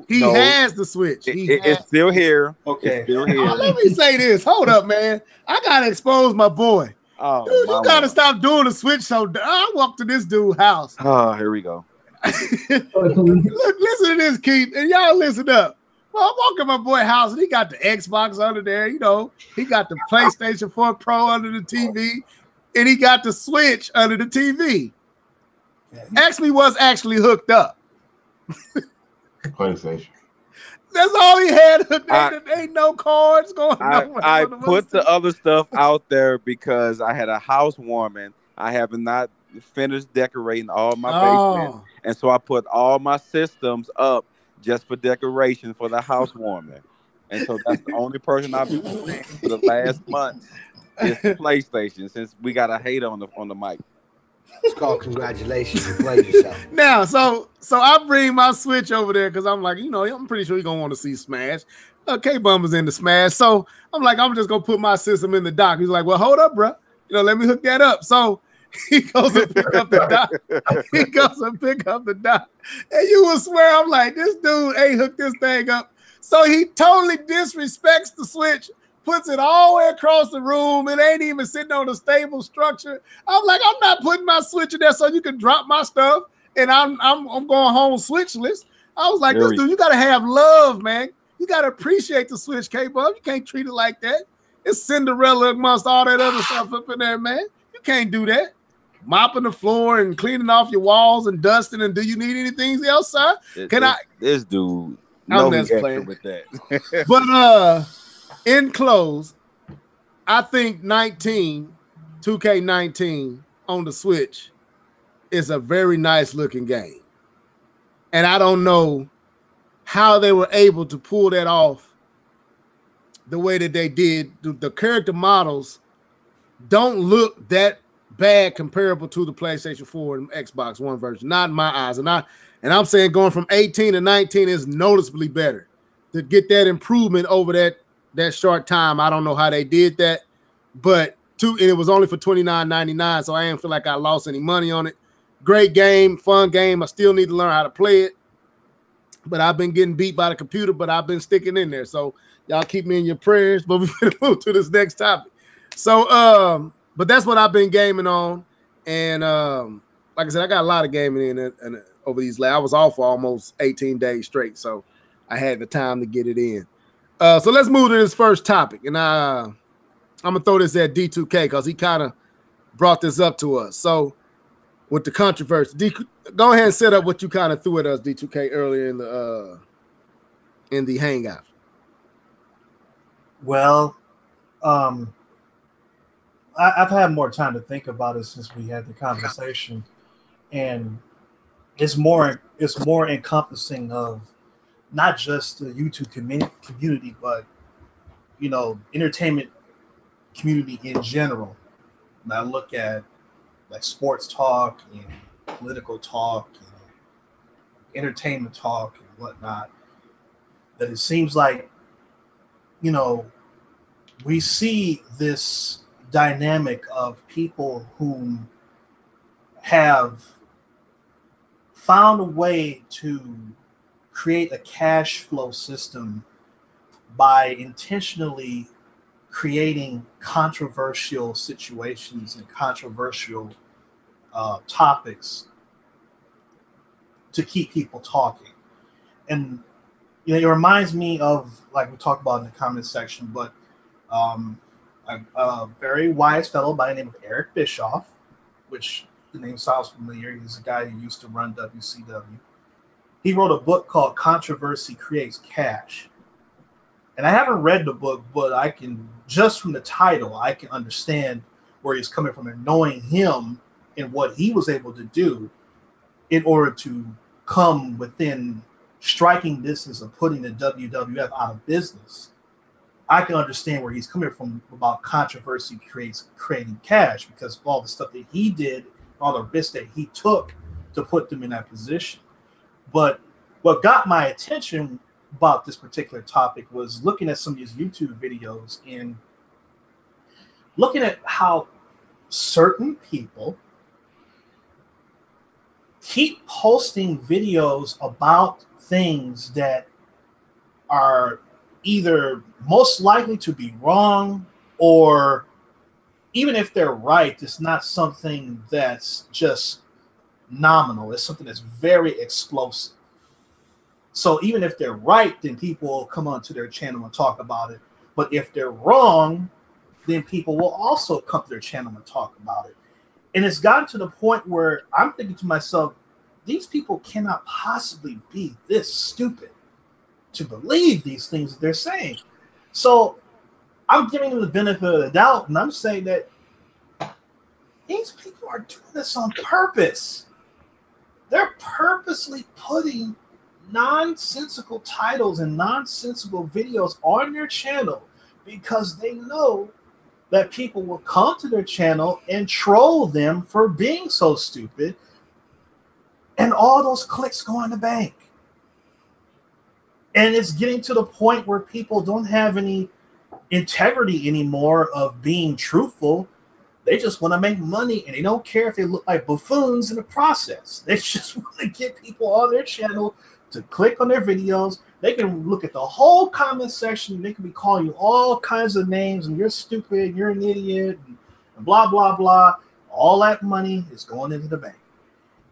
He has the Switch. It's still here. Okay. It's still here. Let me say this. Hold up, man. I gotta expose my boy. Oh, dude, you gotta stop doing the Switch. So I walked to this dude's house. Oh, here we go. Look, listen to this, Keith, and y'all listen up. Well, I'm walking my boy house, and he got the Xbox under there. He got the PlayStation 4 Pro under the TV, and he got the Switch under the TV. Ask me what's actually hooked up. PlayStation. That's all he had hooked up. There ain't no cards going on. I put the other stuff out there because I had a housewarming. I have not finished decorating all my basement, and so I put all my systems up just for decoration for the housewarming. And so that's the only person I've been playing for the last month is the PlayStation, since we got a hater on the mic. It's called congratulations. You played yourself. Now, so I bring my Switch over there because I'm like, I'm pretty sure you're gonna want to see Smash. K-Bum is into Smash, so I'm like, I'm just gonna put my system in the dock. He's like, well, hold up, bro. Let me hook that up. So he goes and pick up the dock. And you will swear, I'm like, this dude ain't hooked this thing up. So he totally disrespects the Switch, puts it all the way across the room. It ain't even sitting on a stable structure. I'm like, I'm not putting my Switch in there so you can drop my stuff, and I'm going home Switchless. I was like, this dude, you gotta have love, man. You gotta appreciate the Switch, K-Bub. You can't treat it like that. It's Cinderella amongst all that other stuff up in there, man. You can't do that. Mopping the floor and cleaning off your walls and dusting. And do you need anything else, sir? This dude, I'm just playing with that. But in close, I think 2K19 on the Switch is a very nice looking game. And I don't know how they were able to pull that off the way that they did. The character models don't look that bad comparable to the PlayStation 4 and Xbox One version, not in my eyes. And I'm saying going from 18 to 19 is noticeably better. To get that improvement over that short time, I don't know how they did that, but it was only for $29.99, so I didn't feel like I lost any money on it. Great game, fun game. I still need to learn how to play it, but I've been getting beat by the computer, but I've been sticking in there. So y'all keep me in your prayers, but we're going to move to this next topic. So, but that's what I've been gaming on. And like I said, I got a lot of gaming in over these last. I was off for almost 18 days straight, so I had the time to get it in. So let's move to this first topic. And I'm going to throw this at D2K because he kind of brought this up to us. So with the controversy, go ahead and set up what you kind of threw at us, D2K, earlier in the hangout. Well, I've had more time to think about it since we had the conversation, and it's more encompassing of not just the YouTube community, but entertainment community in general. And I look at like sports talk and political talk and entertainment talk and whatnot. That it seems like we see this dynamic of people who have found a way to create a cash flow system by intentionally creating controversial situations and controversial topics to keep people talking. And it reminds me of, like we talked about in the comment section, but a very wise fellow by the name of Eric Bischoff, which the name sounds familiar. He's a guy who used to run WCW. He wrote a book called Controversy Creates Cash. And I haven't read the book, but I can, just from the title, I can understand where he's coming from, and knowing him and what he was able to do in order to come within striking distance of putting the WWF out of business. I can understand where he's coming from about controversy creating cash, because of all the stuff that he did, all the risks that he took to put them in that position. But what got my attention about this particular topic was looking at some of these YouTube videos and looking at how certain people keep posting videos about things that are either most likely to be wrong, or even if they're right, it's not something that's just nominal. It's something that's very explosive. So even if they're right, then people will come onto their channel and talk about it. But if they're wrong, then people will also come to their channel and talk about it. And it's gotten to the point where I'm thinking to myself, these people cannot possibly be this stupid to believe these things that they're saying. So I'm giving them the benefit of the doubt, and I'm saying that these people are doing this on purpose. They're purposely putting nonsensical titles and nonsensical videos on their channel because they know that people will come to their channel and troll them for being so stupid, and all those clicks go in the bank. And it's getting to the point where people don't have any integrity anymore of being truthful. They just want to make money, and they don't care if they look like buffoons in the process. They just want to get people on their channel to click on their videos. They can look at the whole comment section. They can be calling you all kinds of names, and you're stupid, you're an idiot, and blah, blah, blah. All that money is going into the bank.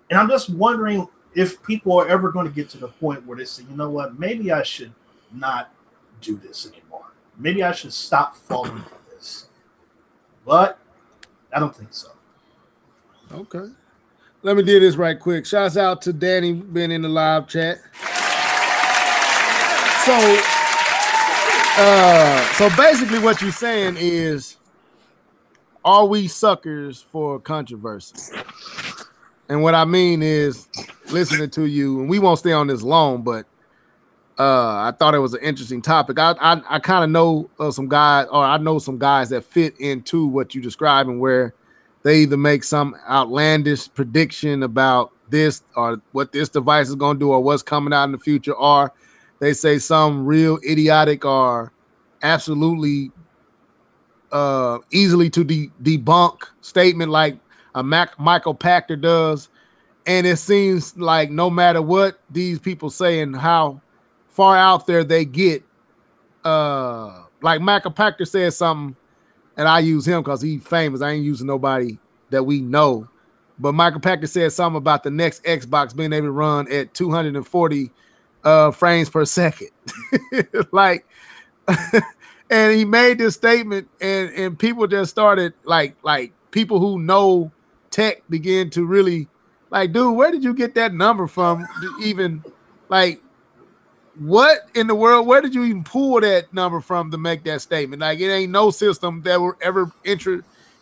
And I'm just wondering if people are ever going to get to the point where they say, you know what, maybe I should not do this anymore. Maybe I should stop falling for this. But I don't think so. Okay. Let me do this right quick. Shouts out to Danny being in the live chat. So basically what you're saying is, are we suckers for controversy? And what I mean is, listening to you, and we won't stay on this long, but I thought it was an interesting topic. I kind of know some guys, or I know some guys that fit into what you described, and where they either make some outlandish prediction about this or what this device is going to do or what's coming out in the future, or they say some real idiotic or absolutely easily to debunk statement like a Michael Pachter does. And it seems like no matter what these people say and how far out there they get, like Michael Pachter says something, and I use him because he's famous. I ain't using nobody that we know. But Michael Pachter said something about the next Xbox being able to run at 240 frames per second. Like, and he made this statement, and people just started, like people who know tech begin to really, like, dude, where did you get that number from? Even, like, what in the world? Where did you even pull that number from to make that statement? Like, it ain't no system that will ever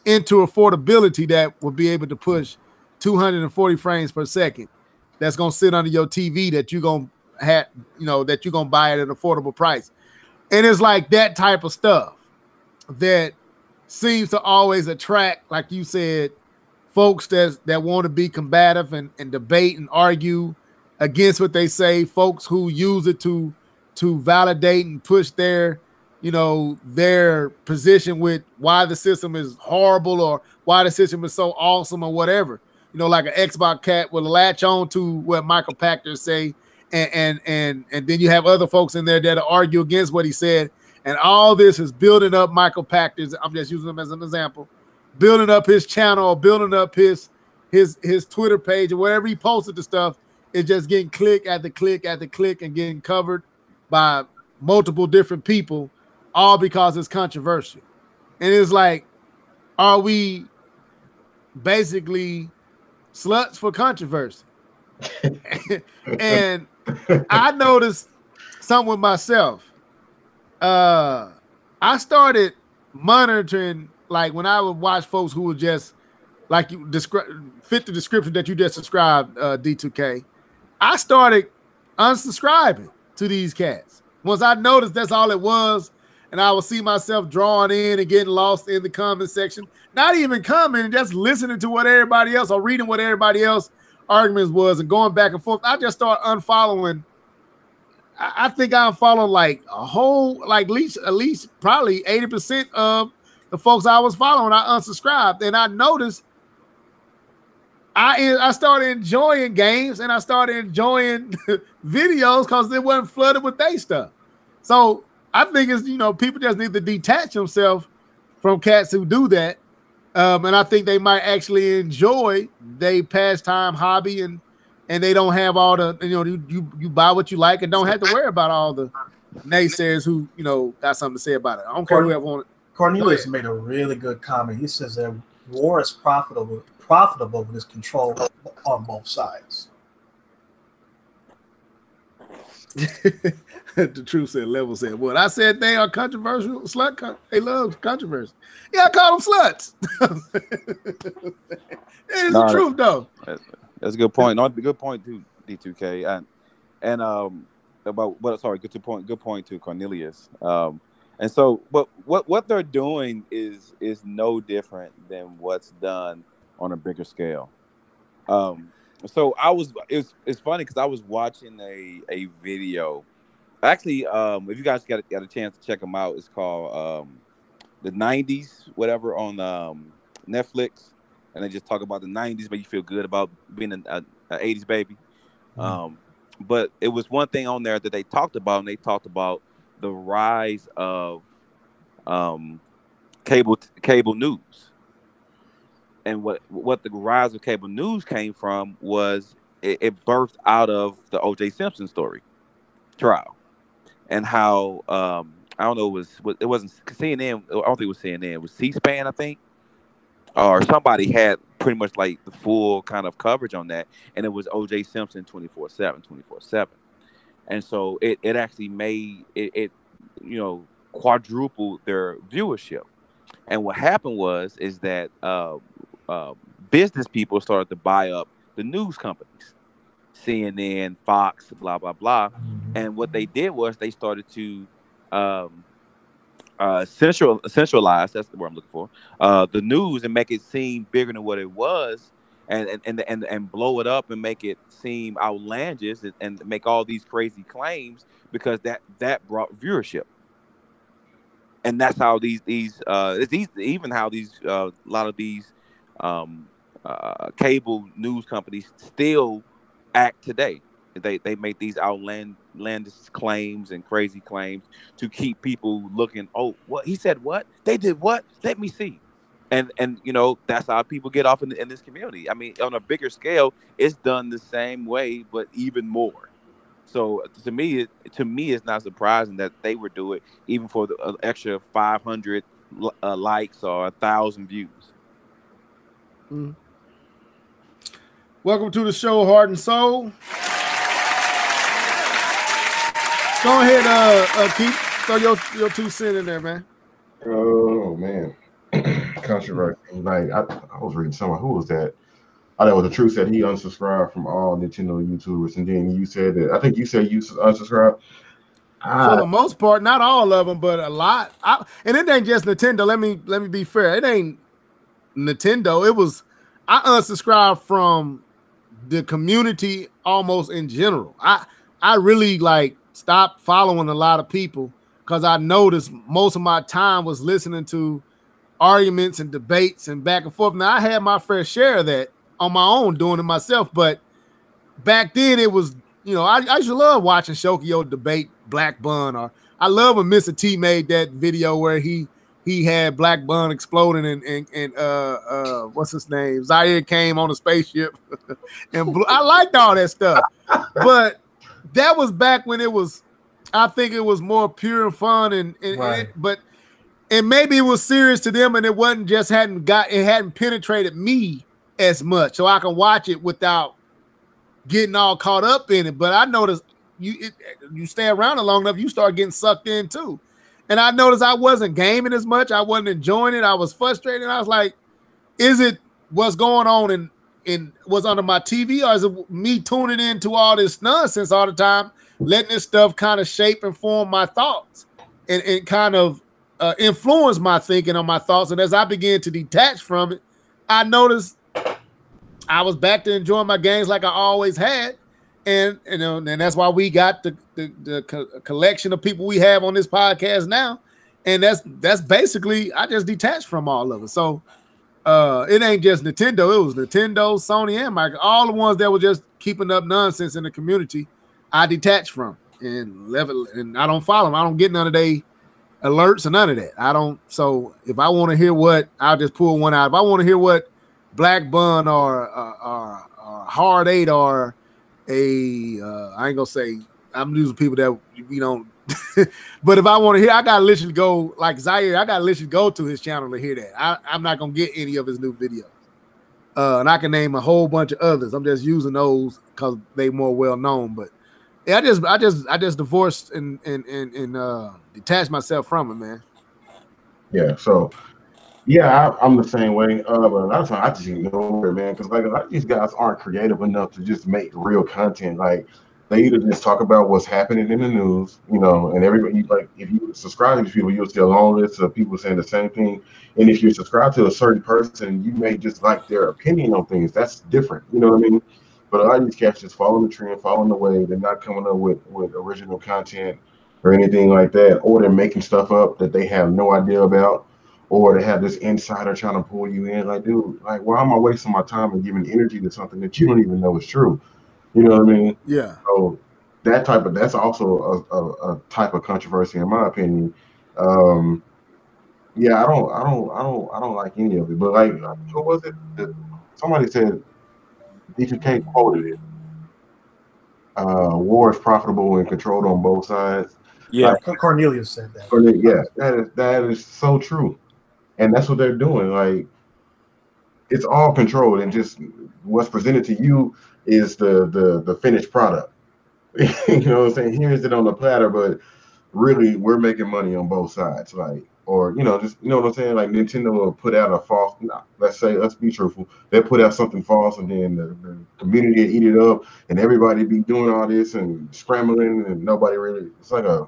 into affordability that will be able to push 240 frames per second. That's gonna sit under your TV that you're gonna have, that you're gonna buy at an affordable price. And it's like that type of stuff that seems to always attract, like you said, folks that want to be combative and debate and argue against what they say, folks who use it to validate and push their their position with why the system is horrible or why the system is so awesome or whatever. Like an Xbox cat will latch on to what Michael Pachter say, and then you have other folks in there that argue against what he said. And all this is building up Michael Pachter's, I'm just using him as an example, building up his channel, building up his Twitter page, or wherever he posted the stuff, is just getting click after click after click and getting covered by multiple different people, all because it's controversial. And it's like, are we basically sluts for controversy? And I noticed something with myself. I started monitoring, like when I would watch folks who would just, like you fit the description that you just described, D2K. I started unsubscribing to these cats. Once I noticed that's all it was, and I would see myself drawing in and getting lost in the comment section, not even commenting, just listening to what everybody else or reading what everybody else arguments was and going back and forth. I just started unfollowing. I think I unfollowed like a whole, like at least probably 80% of the folks I was following. I unsubscribed, and I noticed I started enjoying games and I started enjoying videos because they wasn't flooded with their stuff. So I think it's, people just need to detach themselves from cats who do that. And I think they might actually enjoy their pastime hobby, and they don't have all the, you buy what you like and don't have to worry about all the naysayers who, got something to say about it. I don't care whoever wanted. Cornelius made a really good comment. He says that war is profitable when it's controlled on both sides. The truth said, level said, what? I said they are controversial. They love controversy. Yeah, I call them sluts. It's the truth, though. That's a good point. No, good point too, D2K. And about what? Sorry, good point to Cornelius. And so, but what they're doing is no different than what's done on a bigger scale. So it's funny because I was watching a video. Actually, if you guys got a chance to check them out, it's called the 90s, whatever, on Netflix. And they just talk about the 90s, but you feel good about being an 80s baby. But it was one thing on there that they talked about, and they talked about the rise of cable news. And what the rise of cable news came from was it birthed out of the O.J. Simpson trial, and how I don't know, it wasn't CNN. I don't think it was CNN. It was C-SPAN, I think, or somebody had pretty much like the full kind of coverage on that, and it was O.J. Simpson 24/7, and so it actually made it quadrupled their viewership. And what happened is that business people started to buy up the news companies, CNN, Fox, blah blah blah. And what they did was they started to centralize, that's the word I'm looking for, the news, and make it seem bigger than what it was, and blow it up and make it seem outlandish, and make all these crazy claims, because that brought viewership. And that's how these even how these a lot of these cable news companies still act today. They make these outlandish claims and crazy claims to keep people looking. Oh, what he said? What they did? What? Let me see. And that's how people get off in this community. I mean, on a bigger scale, it's done the same way, but even more. So to me, it's not surprising that they would do it, even for the extra 500 likes or 1,000 views. Welcome to the show, Heart and Soul. Go ahead, Keith. Throw your 2 cents in there, man. Oh man, controversy. Like I was reading somewhere. Who was that? Oh, that was the truth. Said he unsubscribed from all Nintendo YouTubers, and then you said that. I think you said you unsubscribed. For the most part, not all of them, but a lot. And it ain't just Nintendo. Let me be fair. It ain't Nintendo. It was I unsubscribed from the community almost in general. I really like stopped following a lot of people because I noticed most of my time was listening to arguments and debates and back and forth. Now I had my fair share of that on my own, doing it myself, but back then it was, I used to love watching Shokio debate Black Bun, or I love when Mr. T made that video where he had Black Bun exploding and what's his name? Zaire came on a spaceship and I liked all that stuff. But that was back when I think it was more pure and fun and maybe it was serious to them and it hadn't penetrated me as much so I can watch it without getting all caught up in it. But I noticed you stay around it long enough, you start getting sucked in too. And I noticed I wasn't gaming as much. I wasn't enjoying it. I was frustrated. I was like, is it what's going on in what's under my TV, or is it me tuning into all this nonsense all the time, letting this stuff kind of shape and form my thoughts and kind of influence my thinking on my thoughts? And as I began to detach from it, I noticed I was back to enjoying my games like I always had. And that's why we got the collection of people we have on this podcast now. And that's basically, I just detached from all of it. So it ain't just Nintendo. It was Nintendo, Sony, and Microsoft. All the ones that were just keeping up nonsense in the community, I detached from and I don't follow them. I don't get none of they alerts or none of that. I don't. So if I want to hear I'll just pull one out. If I want to hear what Black Bun or Hard 8 or I ain't gonna say I'm using people that we don't but if I want to hear, I gotta literally go like Zaire, I gotta literally go to his channel to hear that. I'm not gonna get any of his new videos. And I can name a whole bunch of others. I'm just using those because they more well known. But yeah, I just divorced and detached myself from it, man. Yeah, so yeah, I'm the same way. But a lot of times I just ignore it, man, because like a lot of these guys aren't creative enough to just make real content. Like they either just talk about what's happening in the news, and everybody, like if you subscribe to these people, you'll see a long list of people saying the same thing. And if you subscribe to a certain person, you may just like their opinion on things. That's different, you know what I mean? But a lot of these cats just following the trend, following the wave. They're not coming up with original content or anything like that, or they're making stuff up that they have no idea about, or they have this insider trying to pull you in. Like, dude, like, why am I wasting my time and giving energy to something that you don't even know is true? You know what I mean? Yeah. So that's also a type of controversy in my opinion. Yeah, I don't like any of it. But like, who was it? Somebody said DPK quoted it. War is profitable when controlled on both sides. Yeah, Cornelius said that. Yeah, that is so true, and that's what they're doing. Like, it's all controlled, and just what's presented to you is the finished product. You know what I'm saying? Here's it on the platter, but really we're making money on both sides. Like, or just what I'm saying? Like Nintendo will put out a false. Let's be truthful. They put out something false, and then the community will eat it up, and everybody be doing all this and scrambling, and nobody really. It's like a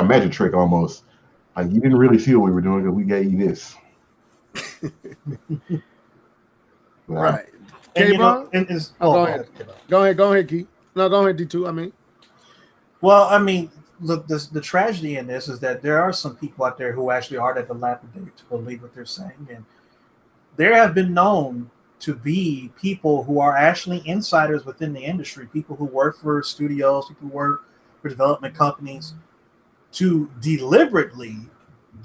magic trick almost. Like you didn't really see what we were doing because we gave you this. Right. And go ahead, Keith. No, go ahead, D2. I mean, well, I mean, look, the tragedy in this is that there are some people out there who actually are that dilapidated to believe what they're saying, and there have been known to be people who are actually insiders within the industry, people who work for studios, people who work for development companies, to deliberately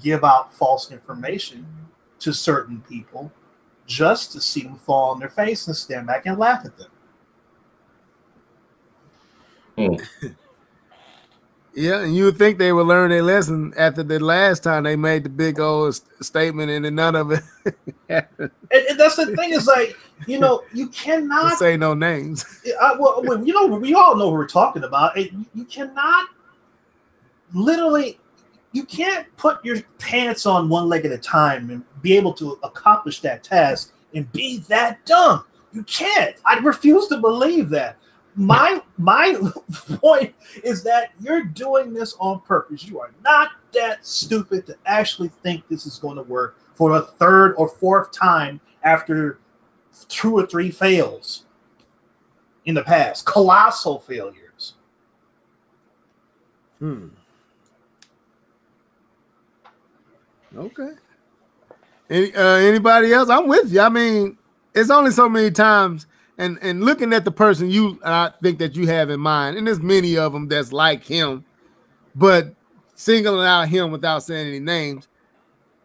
give out false information to certain people just to see them fall on their face and stand back and laugh at them. Yeah, and you would think they would learn their lesson after the last time they made the big old statement, and then none of it happened. And that's the thing, is like, you cannot say no names. We all know who we're talking about. You cannot literally you can't put your pants on one leg at a time and be able to accomplish that task and be that dumb. You can't. I refuse to believe that. My point is that you're doing this on purpose. You are not that stupid to actually think this is going to work for a third or fourth time after 2 or 3 fails in the past. Colossal failures. Okay. Anybody else? I'm with you. I mean, it's only so many times, and looking at the person I think that you have in mind, and there's many of them that's like him, but singling out him without saying any names,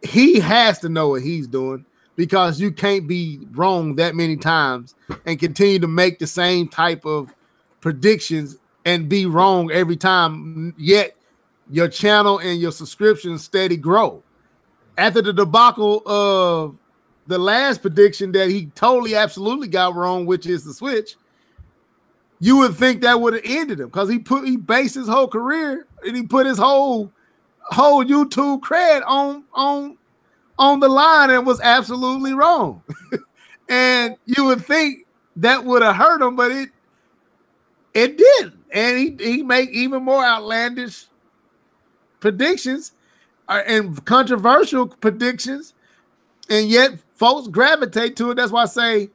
he has to know what he's doing, because you can't be wrong that many times and continue to make the same type of predictions and be wrong every time, yet your channel and your subscriptions steady grow. After the debacle of the last prediction that he totally, absolutely got wrong, which is the Switch, you would think that would have ended him, because he based his whole career and he put his whole YouTube cred on the line and was absolutely wrong. And you would think that would have hurt him, but it didn't. And he make even more outlandish predictions and controversial predictions, and yet folks gravitate to it. That's why I say,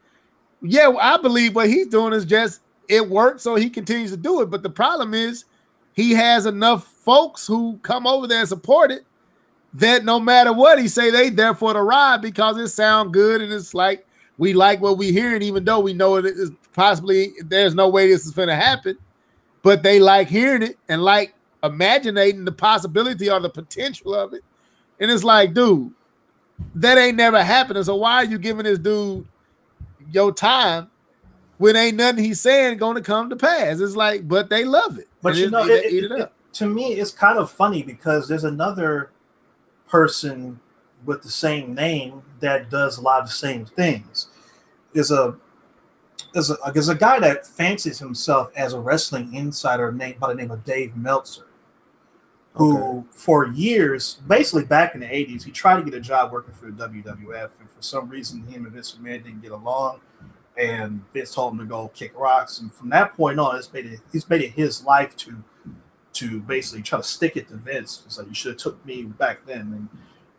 yeah, I believe what he's doing is just, it worked, so he continues to do it. But the problem is he has enough folks who come over there and support it that no matter what he say, they there for the ride because it sounds good, and it's like we like what we hearing, even though we know it is possibly there's no way this is going to happen, but they like hearing it and like imagining the possibility or the potential of it. And it's like, dude, that ain't never happening. So why are you giving this dude your time when ain't nothing he's saying going to come to pass? It's like, but they love it. But you know, eat it up. To me, it's kind of funny because there's another person with the same name that does a lot of the same things. There's a guy that fancies himself as a wrestling insider by the name of Dave Meltzer, who for years, basically back in the 80s, he tried to get a job working for the WWF, and for some reason him and Vince McMahon didn't get along, and Vince told him to go kick rocks. And from that point on, he's made it his life to basically try to stick it to Vince. It's like, you should have took me back then. And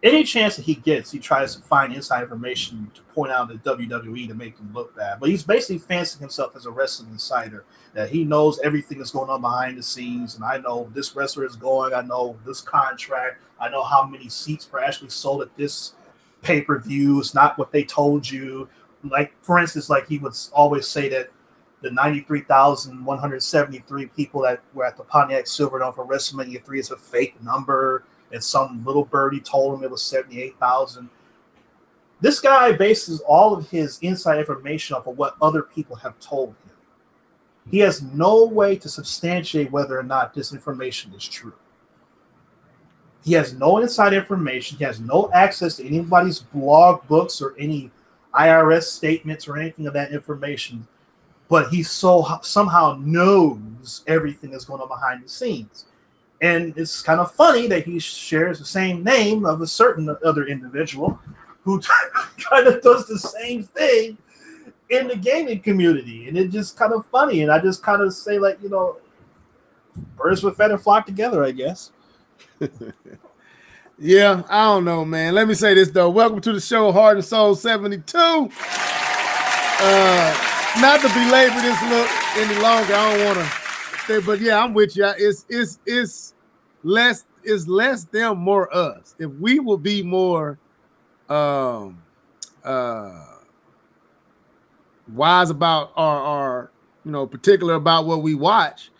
any chance that he gets, he tries to find inside information to point out to WWE to make him look bad. But he's basically fancying himself as a wrestling insider, that he knows everything that's going on behind the scenes. And I know this wrestler is going, I know this contract, I know how many seats were actually sold at this pay-per-view. It's not what they told you. Like, for instance, like he would always say that the 93,173 people that were at the Pontiac Silverdome for WrestleMania 3 is a fake number, and some little birdie told him it was 78,000. This guy bases all of his inside information off of what other people have told him. He has no way to substantiate whether or not this information is true. He has no inside information. He has no access to anybody's blog books or any IRS statements or anything of that information. But he somehow knows everything that's going on behind the scenes. And it's kind of funny that he shares the same name of a certain other individual who kind of does the same thing in the gaming community. And it's just kind of funny. And I just kind of say, like, you know, birds with feathers flock together, I guess. Yeah, I don't know, man. Let me say this, though. Welcome to the show, Heart and Soul 72. Not to belabor this look any longer, I don't want to stay, but yeah, I'm with you. It's less them, more us. If we will be more wise about our particular about what we watch,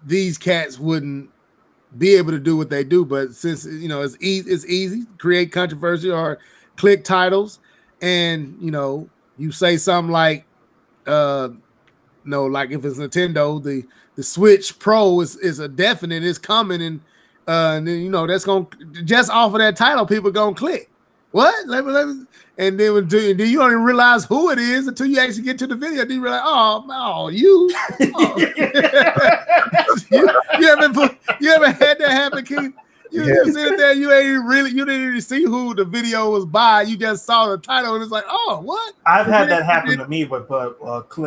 these cats wouldn't be able to do what they do. But since it's easy to create controversy or click titles, and you say something like like if it's Nintendo, the Switch Pro is a definite, it's coming, and then that's gonna, just off of that title, people gonna click. What? Let me, and then you don't even realize who it is until you actually get to the video. Then you realize, you haven't had that happen, Keith. You sit there, you didn't even see who the video was by. You just saw the title, and it's like, oh, what? I've had that happen to me, but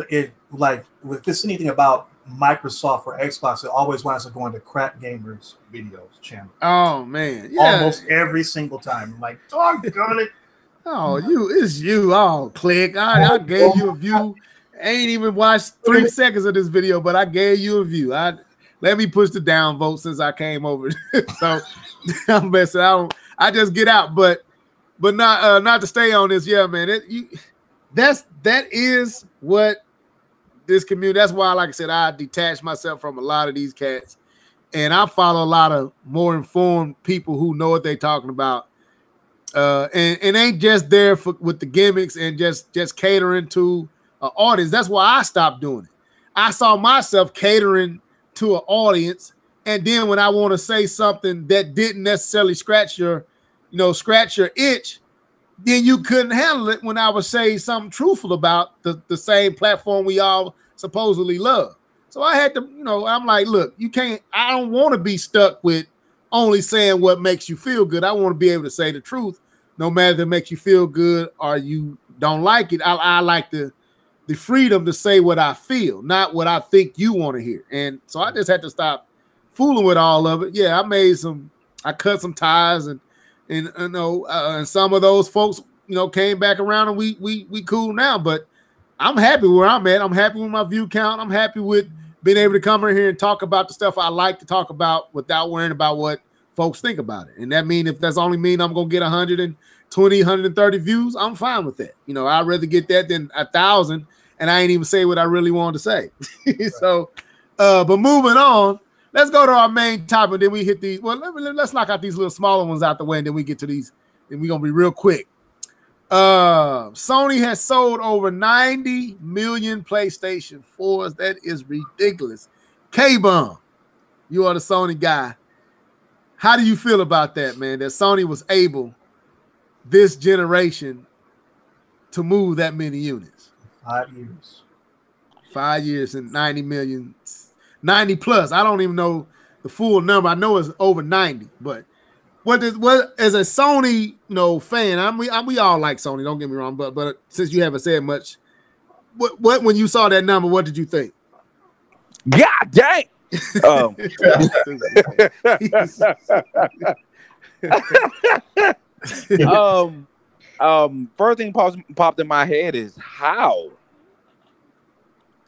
it like if it's anything about Microsoft or Xbox, it always winds up going to Crap Gamers videos channel. Oh man, yeah. Almost every single time. I'm like, doggone it. Oh, it's you. Oh, click. I gave you a view. I ain't even watched 3 seconds of this video, but I gave you a view. Let me push the down vote since I came over. So I'm messing. I just get out, but not to stay on this. Yeah, man. That is what this community. That's why, like I said, I detach myself from a lot of these cats, and I follow a lot of more informed people who know what they're talking about. And ain't just there with the gimmicks and just catering to an audience. That's why I stopped doing it. I saw myself catering to an audience, and then when I want to say something that didn't necessarily scratch your itch, then you couldn't handle it when I would say something truthful about the same platform we all supposedly love. So I had to, I'm like, look, I don't want to be stuck with only saying what makes you feel good. I want to be able to say the truth, no matter if it makes you feel good or you don't like it. I like the freedom to say what I feel, not what I think you want to hear. And so I just had to stop fooling with all of it. Yeah, I cut some ties and some of those folks, came back around and we cool now. But I'm happy where I'm at. I'm happy with my view count. I'm happy with being able to come in here and talk about the stuff I like to talk about without worrying about what folks think about it. And that means if that's only mean I'm going to get 120, 130 views, I'm fine with that. I'd rather get that than 1,000, and I ain't even say what I really wanted to say. So, but moving on, let's go to our main topic. Then we hit these. Well, let's knock out these little smaller ones out the way, and then we get to these. And we're going to be real quick. Sony has sold over 90 million PlayStation 4s. That is ridiculous. K-Bum, you are the Sony guy. How do you feel about that, man? That Sony was able this generation to move that many units? 5 years. 5 years and 90 million, 90 plus. I don't even know the full number. I know it's over 90, but what as a Sony fan, we all like Sony, don't get me wrong, but since you haven't said much, what when you saw that number, what did you think? God dang. First thing popped in my head is how.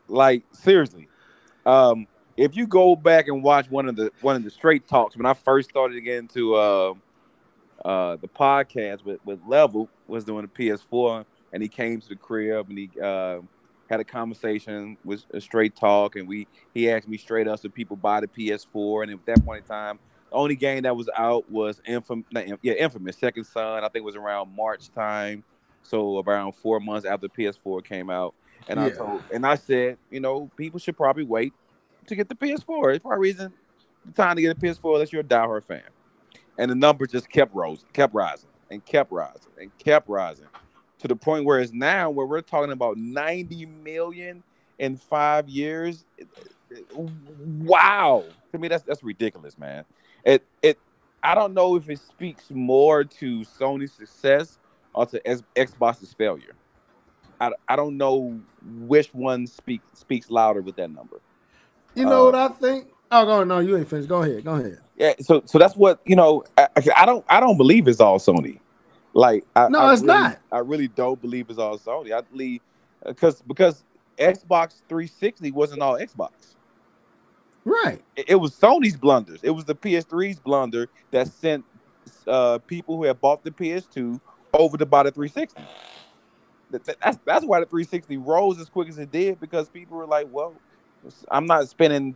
Like, seriously. If you go back and watch one of the straight talks when I first started to get into the podcast with Level, was doing the PS4, and he came to the crib and he had a conversation with a straight talk, and he asked me straight up, if people buy the PS4, and at that point in time, the only game that was out was Infamous Second Son. I think it was around March time, so around 4 months after PS4 came out. And I said, people should probably wait to get the PS4. It probably isn't the time to get a PS4 unless you're a diehard fan. And the number just kept rising, to the point where it's now where we're talking about 90 million in 5 years. Wow. To me, that's ridiculous, man. I don't know if it speaks more to Sony's success or to Xbox's failure. I don't know which one speaks louder with that number. You know what I think? Oh, no, you ain't finished. Go ahead. Yeah, so that's what I don't believe it's all Sony. Like, it's not. I really don't believe it's all Sony. I believe because Xbox 360 wasn't all Xbox. Right. It was Sony's blunders. It was the PS3's blunder that sent people who had bought the PS2 over to buy the 360. That's why the 360 rose as quick as it did, because people were like, well, I'm not spending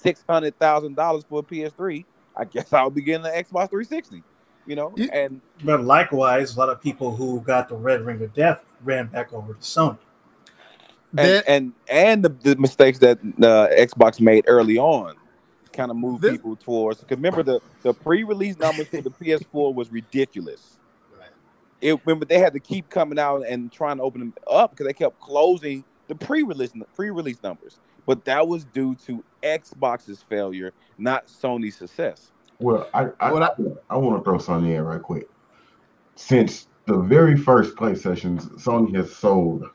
$600,000 for a PS3. I guess I'll be getting an Xbox 360. But likewise, a lot of people who got the red ring of death ran back over to Sony. And the mistakes that Xbox made early on kind of moved people towards. Because remember, the pre-release numbers for the PS4 was ridiculous. Remember, they had to keep coming out and trying to open them up because they kept closing the pre-release numbers. But that was due to Xbox's failure, not Sony's success. Well, What I I want to throw something in right quick. Since the very first PlayStations, Sony has sold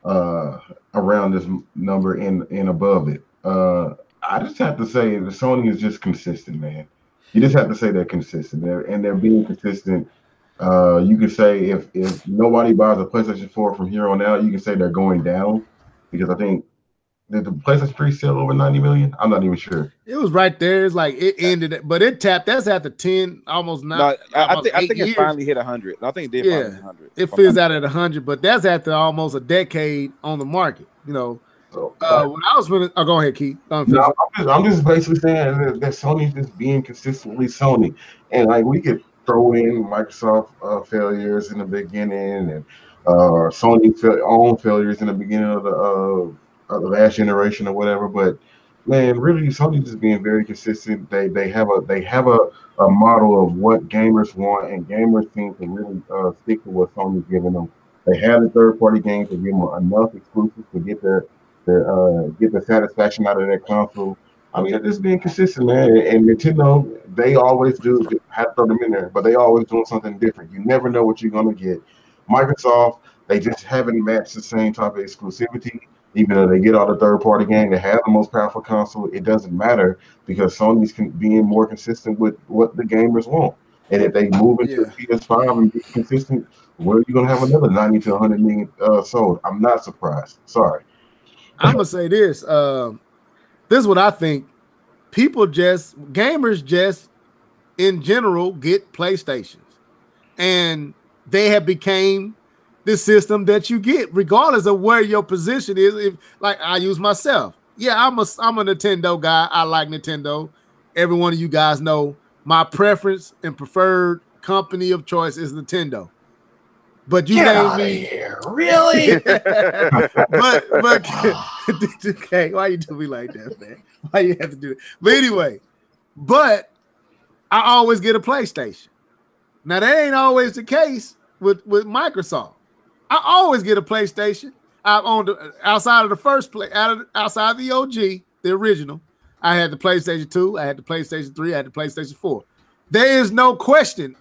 around this number and above it. I just have to say that Sony is just consistent, man. You just have to say they're consistent. They're being consistent. You could say if nobody buys a PlayStation 4 from here on out, you can say they're going down because I think did the PlayStation 3 sell over 90 million? I'm not even sure. it was right there. It's like it ended, but it tapped. That's after 10, almost No, not, almost I eight think it years. finally hit 100. I think it did finally Yeah, hit 100. it fills out at 100, but that's after almost a decade on the market. You know, So when I was with, oh, go ahead, Keith. no, I'm just basically saying that Sony's just being consistently Sony, and like we could throw in Microsoft failures in the beginning and Sony own failures in the beginning of the last generation or whatever. But man, really, Sony's just being very consistent. They have a model of what gamers want, and gamers seem to really stick to what Sony's giving them. They have the third party games to give them enough exclusives to get the satisfaction out of their console. I mean, they're just being consistent, man. And Nintendo, they always do have to throw them in there, but they always doing something different. You never know what you're gonna get. Microsoft, they just haven't matched the same type of exclusivity. Even though they get all the third party game, they have the most powerful console. It doesn't matter because Sony's being more consistent with what the gamers want. And if they move into the PS5 and be consistent, well, you're gonna have another 90 to 100 million sold. I'm not surprised. Sorry. I'm gonna say this. This is what I think. Gamers just in general get PlayStations, and they have became the system that you get, regardless of where your position is. If like I use myself, yeah, I'm a Nintendo guy. I like Nintendo. Every one of you guys know my preference and preferred company of choice is Nintendo. But you name me here, really? but okay, why you do me like that, man? Why you have to do it? But anyway, but I always get a PlayStation. Now that ain't always the case with Microsoft. I always get a PlayStation. I owned outside of the first play, outside of the OG, the original. I had the PlayStation 2, I had the PlayStation 3, I had the PlayStation 4. There is no question.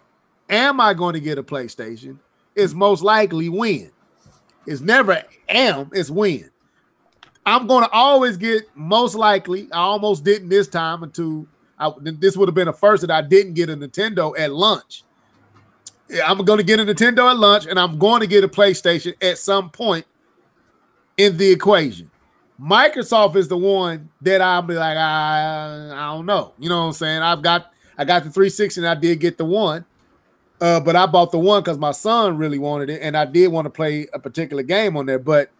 Am I going to get a PlayStation? It's most likely when. It's never am, it's when. I'm going to always get most likely. I almost didn't this time this would have been a first that I didn't get a Nintendo at lunch. I'm going to get a Nintendo at lunch, and I'm going to get a PlayStation at some point in the equation. Microsoft is the one that I'll be like, I don't know. You know what I'm saying? I got the 360 and I did get the one. But I bought the one because my son really wanted it, and I did want to play a particular game on there. But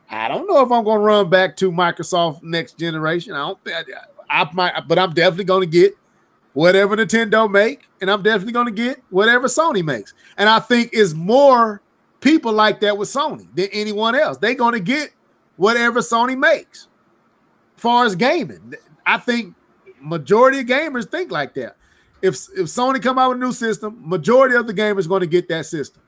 I don't know if I'm going to run back to Microsoft next generation. I might, but I'm definitely going to get whatever Nintendo make, and I'm definitely going to get whatever Sony makes. And I think it's more people like that with Sony than anyone else. They're going to get whatever Sony makes. As far as gaming, I think majority of gamers think like that. If Sony come out with a new system, majority of the gamers going to get that system.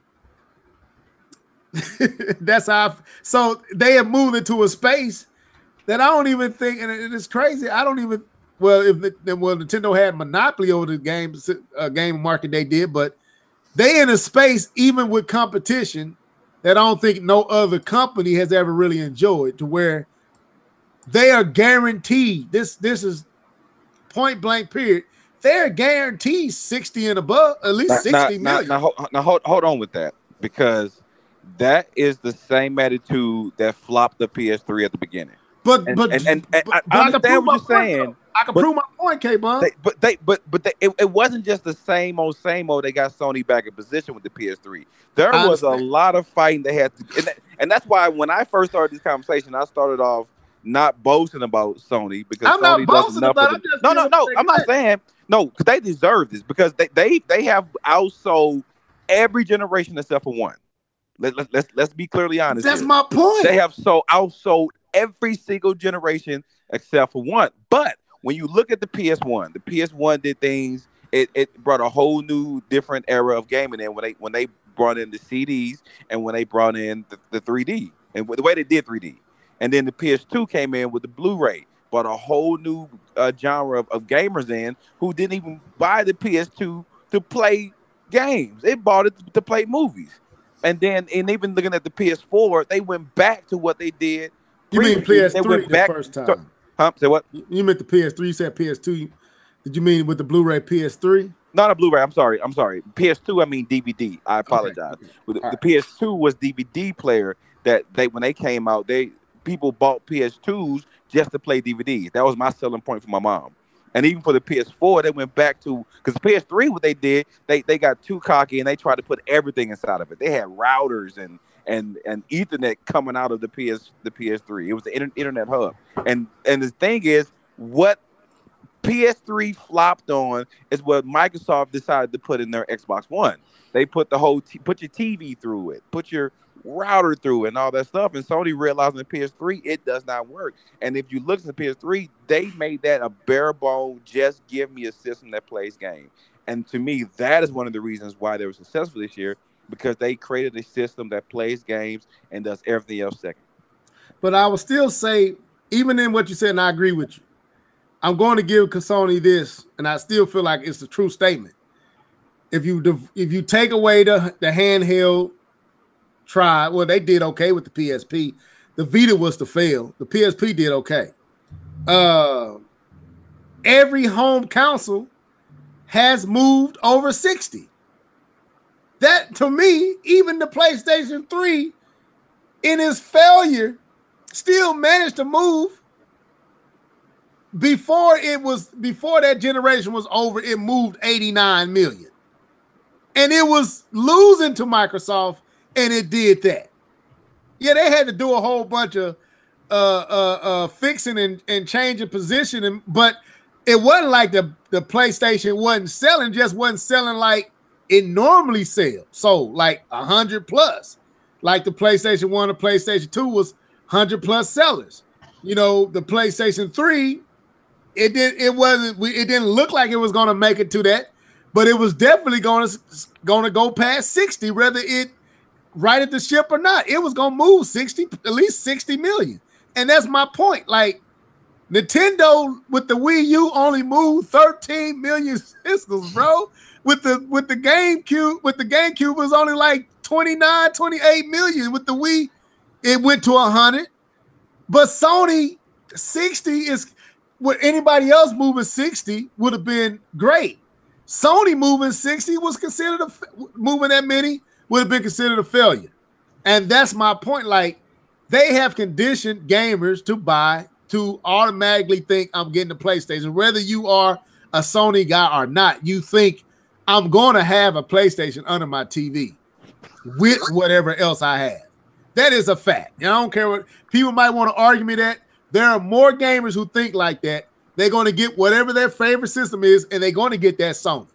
That's how. So they have moved into a space that I don't even think, and it's crazy. I don't even. Well, Nintendo had monopoly over the game market, they did, but they in a space even with competition that I don't think no other company has ever really enjoyed, to where they are guaranteed. This is point blank period. They're guaranteed 60 and above, at least 60 million. Now, hold on with that, because that is the same attitude that flopped the PS3 at the beginning. But I understand what you're saying. I can prove my point, K-Bun. It wasn't just the same old. They got Sony back in position with the PS3. There was a lot of fighting they had to, and that's why when I first started this conversation, I started off not boasting about Sony, because I'm Sony not boasting about it. No, I'm not saying no, because they deserve this, because they have outsold every generation except for one. Let's be clearly honest. That's my point. They have outsold every single generation except for one. But when you look at the PS1 did things. It brought a whole new different era of gaming in when they brought in the CDs and when they brought in the 3D and the way they did 3D. And then the PS2 came in with the Blu-ray. brought a whole new genre of gamers in who didn't even buy the PS2 to play games. They bought it to play movies. And even looking at the PS4, they went back to what they did You mean previously. They PS3 went the back. first time? Say what? You meant the PS3. You said PS2. Did you mean with the Blu-ray PS3? Not a Blu-ray. I'm sorry. PS2. I mean DVD. I apologize. Okay. The PS2 was DVD player that when they came out, people bought PS2s just to play DVDs. That was my selling point for my mom. And even for the PS4, they went back to, because the PS3, what they did, they got too cocky and they tried to put everything inside of it. They had routers and Ethernet coming out of the PS3. It was the internet hub. And the thing is, what PS3 flopped on is what Microsoft decided to put in their Xbox One. They put the whole put your TV through it, put your router through it, and all that stuff. And Sony realized in the PS3 it does not work. And if you look at the PS3, they made that a bare bone, just give me a system that plays games. And to me, that is one of the reasons why they were successful this year, because they created a system that plays games and does everything else second. But I will still say, even in what you said, and I agree with you, I'm going to give Sony this, and I still feel like it's a true statement. If you take away the handheld try, well, they did okay with the PSP. The Vita was to fail. The PSP did okay. Every home console has moved over 60. That, to me, even the PlayStation 3, in its failure, still managed to move. Before that generation was over, it moved 89 million. And it was losing to Microsoft, and it did that. Yeah, they had to do a whole bunch of fixing and changing position, but it wasn't like the PlayStation wasn't selling like it normally sells. So like 100 plus. Like the PlayStation 1 or PlayStation 2 was 100 plus sellers. You know, the PlayStation 3, it didn't look like it was going to make it to that, but it was definitely going to go past 60, whether it righted the ship or not. It was going to move 60, at least 60 million. And that's my point. Like, Nintendo with the Wii U only moved 13 million systems, bro. With the GameCube, it was only like 29, 28 million. With the Wii, it went to 100. But Sony, 60 is what anybody else moving 60 would have been great. Sony moving 60 was considered moving that many would have been considered a failure. And that's my point. Like, they have conditioned gamers to automatically think I'm getting a PlayStation. Whether you are a Sony guy or not, you think I'm going to have a PlayStation under my TV with whatever else I have. That is a fact. And I don't care what people might want to argue me that. There are more gamers who think like that. They're going to get whatever their favorite system is, and they're going to get that Sony.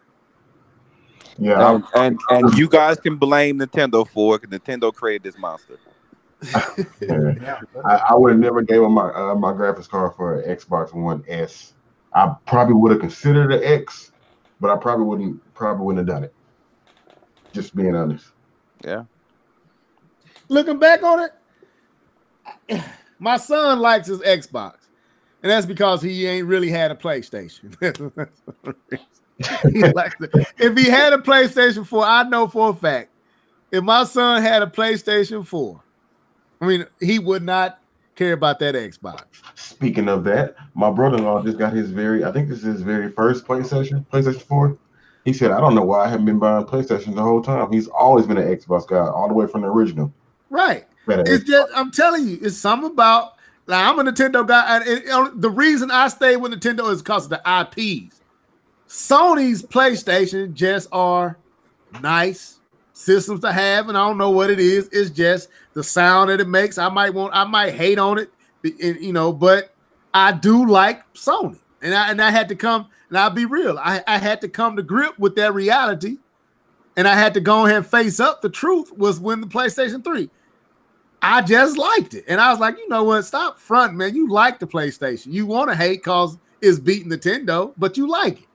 Yeah, and you guys can blame Nintendo for it, because Nintendo created this monster. yeah. I would have never gave them my graphics card for an Xbox One S. I probably would have considered an X, but I probably wouldn't have done it. Just being honest. Yeah. Looking back on it, my son likes his Xbox, and that's because he ain't really had a PlayStation. If he had a PlayStation 4, I know for a fact, if my son had a PlayStation 4, I mean, he would not care about that Xbox. Speaking of that, my brother-in-law just got I think this is his very first PlayStation 4. He said, I don't know why I haven't been buying PlayStation the whole time. He's always been an Xbox guy, all the way from the original. Right. It's just, I'm telling you, it's something about, like, I'm a Nintendo guy. And the reason I stay with Nintendo is because of the IPs. Sony's PlayStation just are nice systems to have, and I don't know what it is. It's just the sound that it makes. I might hate on it, you know, but I do like Sony. And I had to come, and I'll be real, I had to come to grip with that reality, and I had to go ahead and face up the truth was when the PlayStation 3. I just liked it. And I was like, you know what? Stop fronting, man. You like the PlayStation. You want to hate because it's beating Nintendo, but you like it.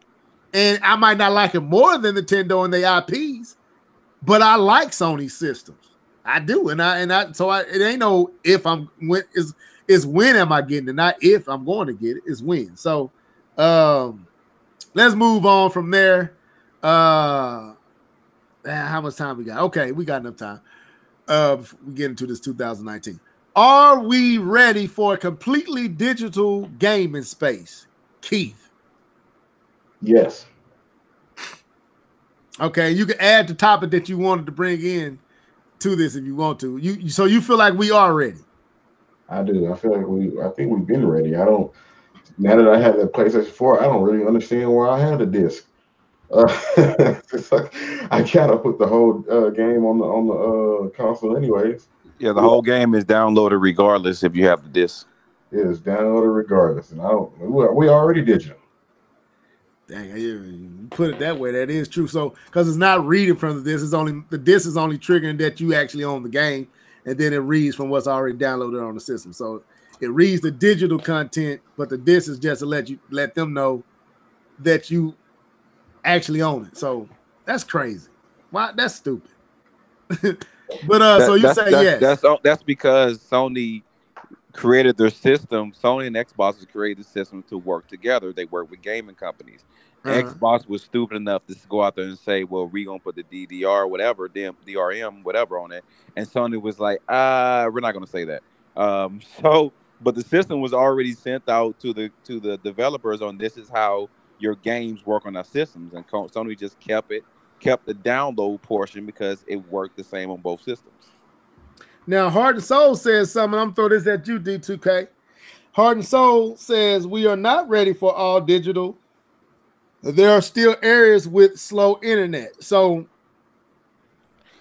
And I might not like it more than Nintendo and their IPs, but I like Sony systems. I do. So it ain't no if It's when am I getting it, not if I'm going to get it. It's when. So let's move on from there. How much time we got? Okay, we got enough time. Before we get into this 2019. Are we ready for a completely digital gaming space? Keith. Yes. Okay, you can add the topic that you wanted to bring in to this if you want to. So you feel like we are ready? I do. I feel like I think we've been ready. I don't. Now that I have that PlayStation 4, I don't really understand why I had a disc. It's like I gotta put the whole game on the console, anyways. Yeah, the whole game is downloaded regardless if you have the disc. It's downloaded regardless, and I don't. We already digital. Dang, you put it that way. That is true. So, because it's not reading from the disc, the disc is only triggering that you actually own the game, and then it reads from what's already downloaded on the system. So it reads the digital content, but the disc is just to let them know that you actually own it. So that's crazy. Why? That's stupid. But so you say yes. That's because Sony created their system. Sony and Xbox has created the system to work together. They work with gaming companies. Xbox was stupid enough to go out there and say, "Well, we're gonna put the DDR, whatever, DRM, whatever on it," and Sony was like, we're not gonna say that." But the system was already sent out to the developers on this is how your games work on our systems, and Sony just kept the download portion because it worked the same on both systems. Now, Heart and Soul says something. I'm throwing this at you, D2K. Heart and Soul says we are not ready for all digital. There are still areas with slow internet. So,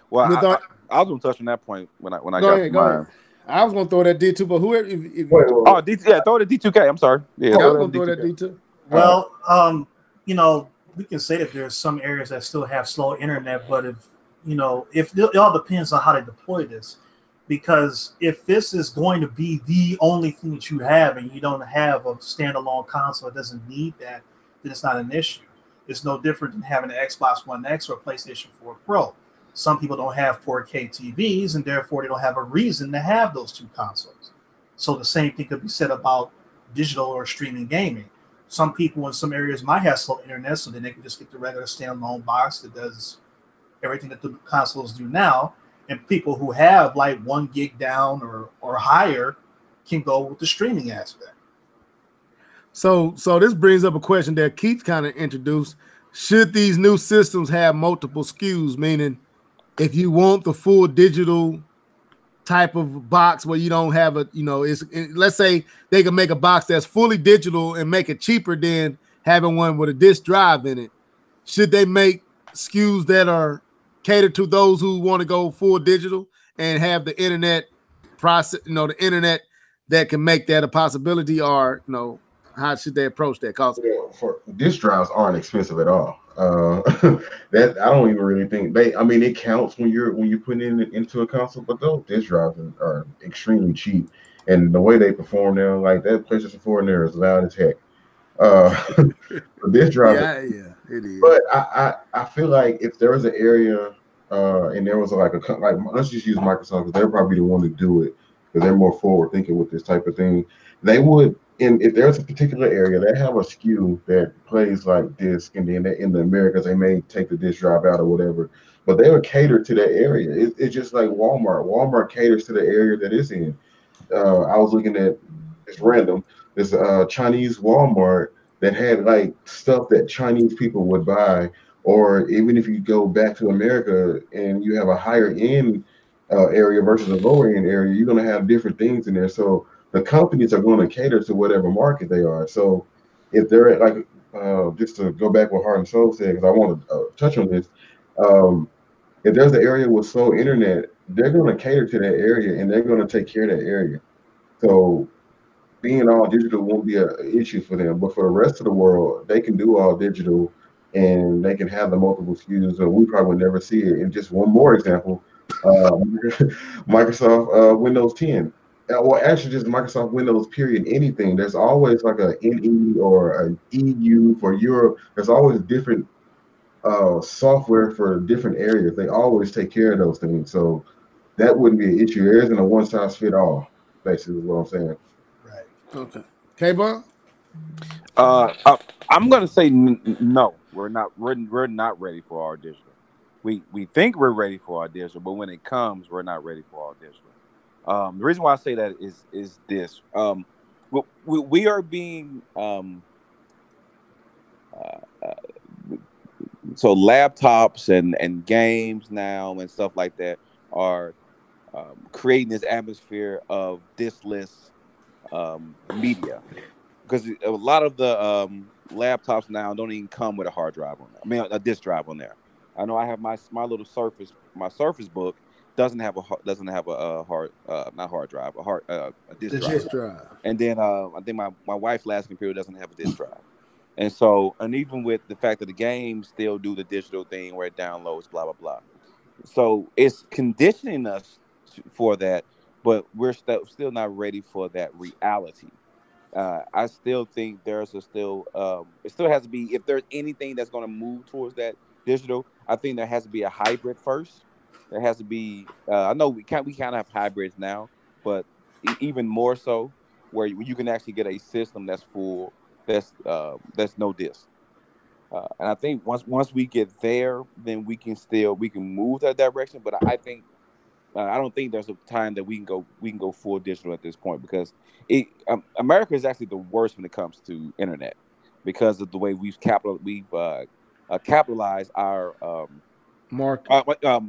well, I was going to touch on that point when I got to mine. I was going to throw that D2, but whoever, throw the D2K. I'm sorry. Yeah, I was going to throw that D2. Well, we can say that there's some areas that still have slow internet, but if it all depends on how they deploy this. Because if this is going to be the only thing that you have and you don't have a standalone console that doesn't need that, then it's not an issue. It's no different than having an Xbox One X or a PlayStation 4 Pro. Some people don't have 4K TVs and therefore they don't have a reason to have those two consoles. So the same thing could be said about digital or streaming gaming. Some people in some areas might have slow internet, so then they can just get the regular standalone box that does everything that the consoles do now. And people who have like 1 gig down or higher can go with the streaming aspect. So this brings up a question that Keith kind of introduced. Should these new systems have multiple SKUs? Meaning, if you want the full digital type of box where you don't have let's say they can make a box that's fully digital and make it cheaper than having one with a disc drive in it. Should they make SKUs that are cater to those who want to go full digital and have the internet process, the internet that can make that a possibility, or how should they approach that? Because for disk drives aren't expensive at all. That I don't even really think it counts when you're putting it into a console, but those disk drives are extremely cheap, and the way they perform now, like that PlayStation 4 in there is loud as heck. The disk drive, yeah. It is. But I feel like if there was an area and there was like let's just use Microsoft because they're probably the one to do it because they're more forward thinking with this type of thing. They would, and if there's a particular area they have a SKU that plays like disc, and then in the Americas they may take the disc drive out or whatever, but they would cater to that area. It's just like Walmart. Walmart caters to the area that it's in. I was looking at it's random. There's a Chinese Walmart that had like stuff that Chinese people would buy, or even if you go back to America and you have a higher end area versus a lower end area, you're going to have different things in there. So the companies are going to cater to whatever market they are. So if they're like, just to go back what Heart and Soul said, because I want to touch on this. If there's an area with slow internet, they're going to cater to that area and they're going to take care of that area. So being all digital won't be an issue for them, but for the rest of the world, they can do all digital and they can have the multiple SKUs, and we probably would never see it. And just one more example, Microsoft Windows 10. Well, actually, just Microsoft Windows, period, anything. There's always like a NE or an EU for Europe. There's always different software for different areas. They always take care of those things. So that wouldn't be an issue. There isn't a one-size-fit-all, basically, is what I'm saying. Okay. K-Ball? I'm gonna say no. We're not. We're not ready for our digital. We think we're ready for our digital, but when it comes, we're not ready for our digital. The reason why I say that is this. We are being uh, uh, so laptops and games now and stuff like that are creating this atmosphere of diskless media because a lot of the laptops now don't even come with a hard drive on there. I mean, a disk drive on there. I know I have my little Surface. My Surface Book doesn't have a hard not hard drive a disk drive. Disk drive. And then I think my wife's last computer doesn't have a disk drive. And so, and even with the fact that the games still do the digital thing where it downloads, blah blah blah. So it's conditioning us for that, but we're still not ready for that reality. I still think there's a still it still has to be if there's anything that's going to move towards that digital. I think there has to be a hybrid first. There has to be. I know we kind of have hybrids now, but even more so where you can actually get a system that's full that's no disk. And I think once we get there, then we can move that direction. But I think I don't think there's a time that we can go full digital at this point because America is actually the worst when it comes to internet because of the way we've capitalized our market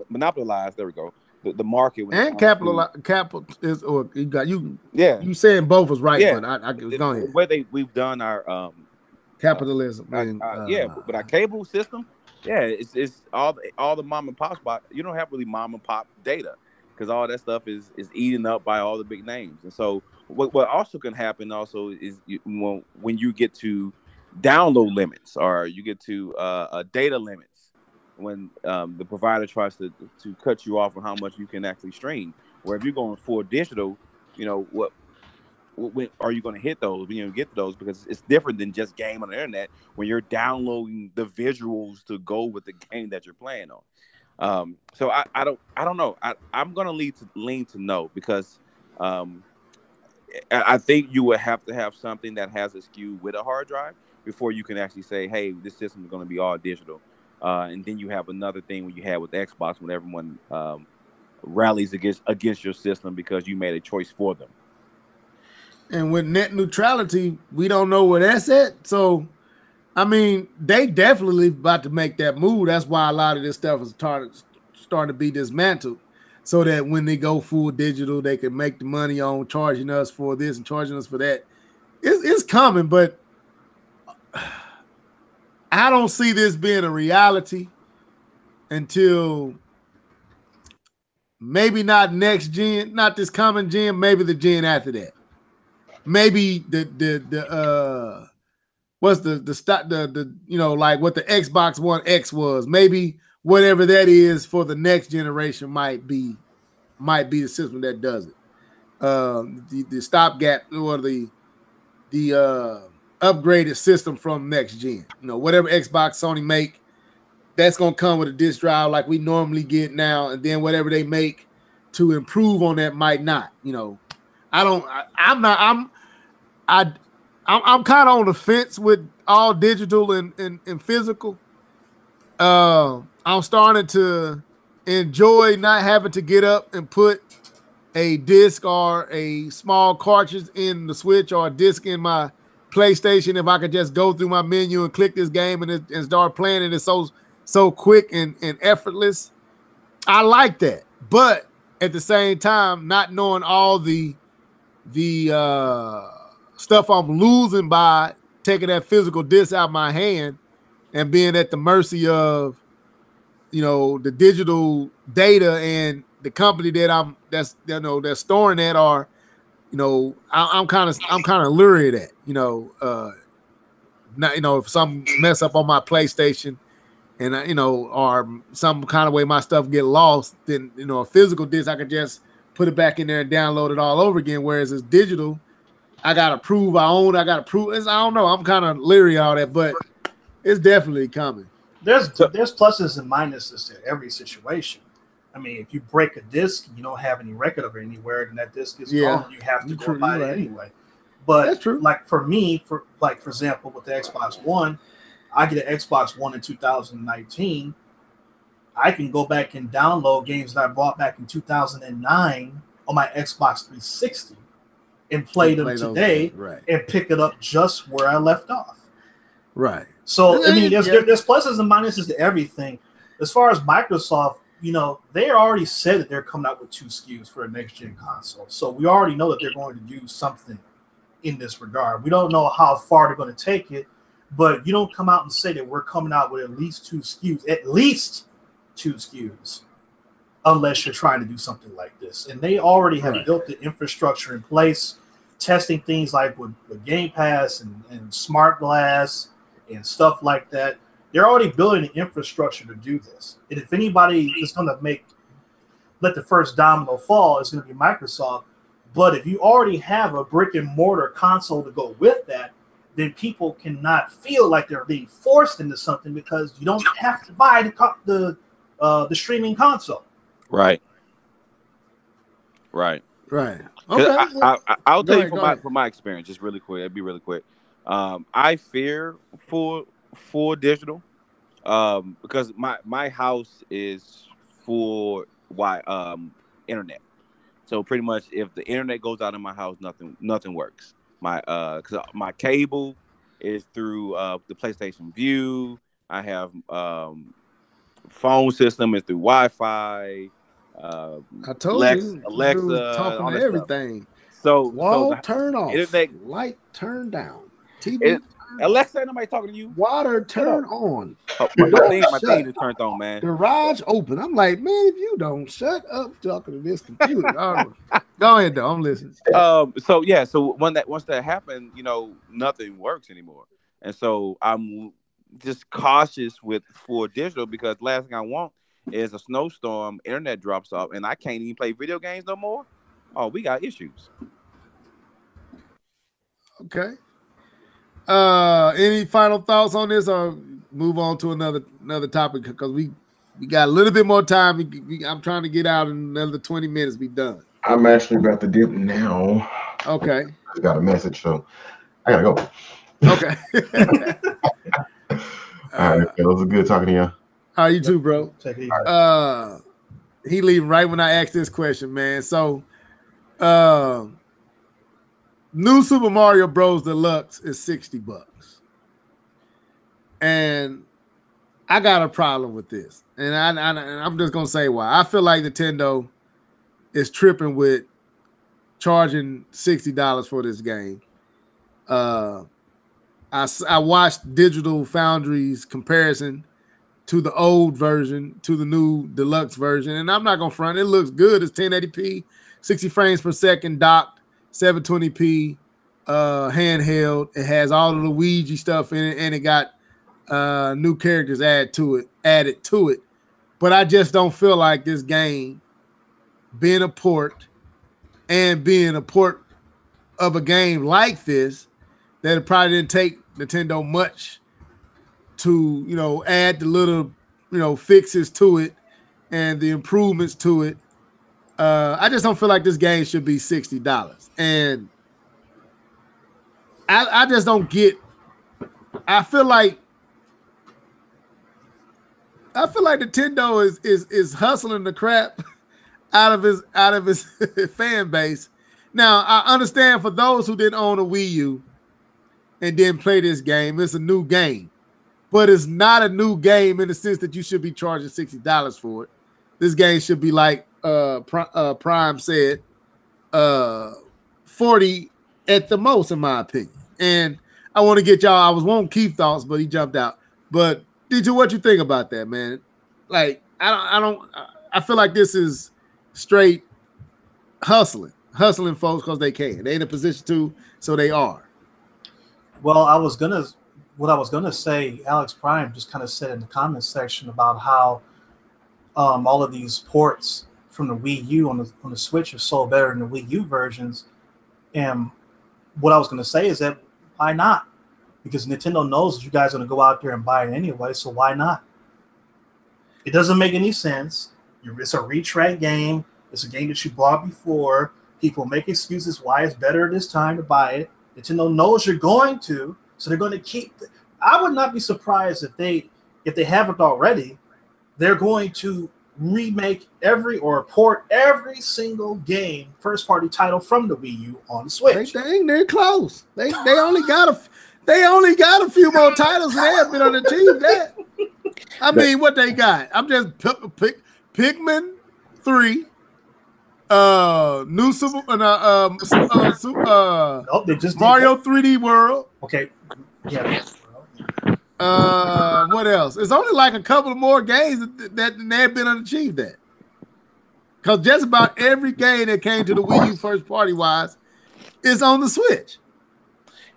monopolized. There we go. The market when it and comes to capital is or you got yeah you saying both is right, yeah but I was going ahead. where we've done our Capitalism. yeah, but our cable system, yeah, it's all the mom and pop spot. You don't have really mom and pop data because all that stuff is eaten up by all the big names. And so what also can happen also is when you get to download limits or you get to data limits when the provider tries to cut you off on how much you can actually stream. Where if you're going full digital, you know when are you going to hit those when you get to those because it's different than just game on the internet when you're downloading the visuals to go with the game that you're playing on. So I don't know. I'm going to lean to no because um, I think you would have to have something that has a SKU with a hard drive before you can actually say, hey, this system is going to be all digital. And then you have another thing when you had with the Xbox when everyone rallies against your system because you made a choice for them. And with net neutrality, we don't know where that's at. So, I mean, they definitely about to make that move. That's why a lot of this stuff is starting to be dismantled so that when they go full digital, they can make the money on charging us for this and charging us for that. It's coming, but I don't see this being a reality until maybe not next gen, not this coming gen, maybe the gen after that. Maybe the what's the you know like what the Xbox One X was. Maybe whatever that is for the next generation might be the system that does it. The stopgap or the upgraded system from next gen. You know whatever Xbox Sony make, that's gonna come with a disk drive like we normally get now, and then whatever they make to improve on that might not. You know, I'm kind of on the fence with all digital and physical. I'm starting to enjoy not having to get up and put a disc or a small cartridge in the Switch or a disc in my PlayStation. If I could just go through my menu and click this game and start playing it, it's so quick and effortless. I like that, but at the same time, not knowing all the stuff I'm losing by taking that physical disc out of my hand and being at the mercy of, you know, the digital data and the company that's storing that are, you know, I'm kind of leery of that, you know, not, you know, if some mess up on my PlayStation and you know, or some kind of way my stuff get lost, then, you know, a physical disc, I could just put it back in there and download it all over again. Whereas it's digital, I gotta prove I own. I don't know. I'm kind of leery of all that, but it's definitely coming. There's pluses and minuses to every situation. I mean, if you break a disc and you don't have any record of it anywhere, then that disc is gone. You have to go buy it anyway. But That's true. like for me, for example, with the Xbox One, I get an Xbox One in 2019. I can go back and download games that I bought back in 2009 on my Xbox 360 and play them today and pick it up just where I left off. Right. So, I mean, there's pluses and minuses to everything. As far as Microsoft, you know, they already said that they're coming out with 2 SKUs for a next-gen console. So we already know that they're going to do something in this regard. We don't know how far they're going to take it, but you don't come out and say that we're coming out with at least 2 SKUs, unless you're trying to do something like this. And they already have built the infrastructure in place, testing things like with Game Pass and Smart Glass and stuff like that. They're already building the infrastructure to do this. And if anybody is going to let the first domino fall, it's going to be Microsoft. But if you already have a brick and mortar console to go with that, then people cannot feel like they're being forced into something because you don't have to buy the streaming console. Right. Okay. I'll tell you from my experience, just really quick. It'd be really quick. I fear full digital, because my house is full internet. So pretty much, if the internet goes out in my house, nothing works. Because my cable is through the PlayStation View. I have phone system is through Wi-Fi. I told you, Alexa, talking to everything. So wall turn off, internet, light turn down, TV. Alexa, ain't nobody talking to you. Water turn on. Oh, my thing is turned on, man. Garage open. I'm like, man, if you don't shut up talking to this computer. Go ahead, though. I'm listening. So once that happened, you know, nothing works anymore, and so I'm just cautious with full digital because last thing I want is a snowstorm, internet drops off, and I can't even play video games no more. Oh, we got issues. Okay. Any final thoughts on this, or move on to another topic because we got a little bit more time. I'm trying to get out in another 20 minutes. Be done. I'm actually about to dip now. Okay. I got a message, so I gotta go. Okay. All right, it was good talking to you. How you too, bro? Take it easy. He leaving right when I asked this question, man. So, new Super Mario Bros Deluxe is $60, and I got a problem with this, and I'm just gonna say why. I feel like Nintendo is tripping with charging $60 for this game. I watched Digital Foundry's comparison to the old version to the new deluxe version, and I'm not gonna front. It looks good. It's 1080p, 60 frames per second, docked, 720p, handheld. It has all of the Luigi stuff in it, and it got new characters added to it. But I just don't feel like this game, being a port of a game like this, that it probably didn't take Nintendo much to, you know, add the little, you know, fixes to it and the improvements to it. I just don't feel like this game should be $60. And I just don't get. I feel like Nintendo is hustling the crap out of his fan base. Now, I understand for those who didn't own a Wii U and didn't play this game, it's a new game. But it's not a new game in the sense that you should be charging $60 for it. This game should be like Prime said, 40 at the most, in my opinion. And I want to get y'all. I was wanting Keith's thoughts, but he jumped out. But DJ, what you think about that, man? Like, I feel like this is straight hustling folks because they can. They in a position to, so they are. Well, what I was gonna say, Alex Prime just kind of said in the comments section about how all of these ports from the Wii U on the Switch are sold better than the Wii U versions. And what I was gonna say is that why not? Because Nintendo knows that you guys are gonna go out there and buy it anyway, so why not? It doesn't make any sense. It's a retread game. It's a game that you bought before. People make excuses why it's better this time to buy it. Nintendo knows you're going to, so they're going to keep. I would not be surprised if they haven't already, they're going to remake port every single game, first party title from the Wii U on the Switch. They're close. They only got a few more titles, and they have been on achieve that. I mean, what they got? I'm just Pikmin 3. New Super, Nope, they just Mario 3D World. Okay, yeah. What else? It's only like a couple of more games that they have been unachieved that. Because just about every game that came to the Wii U first party wise is on the Switch.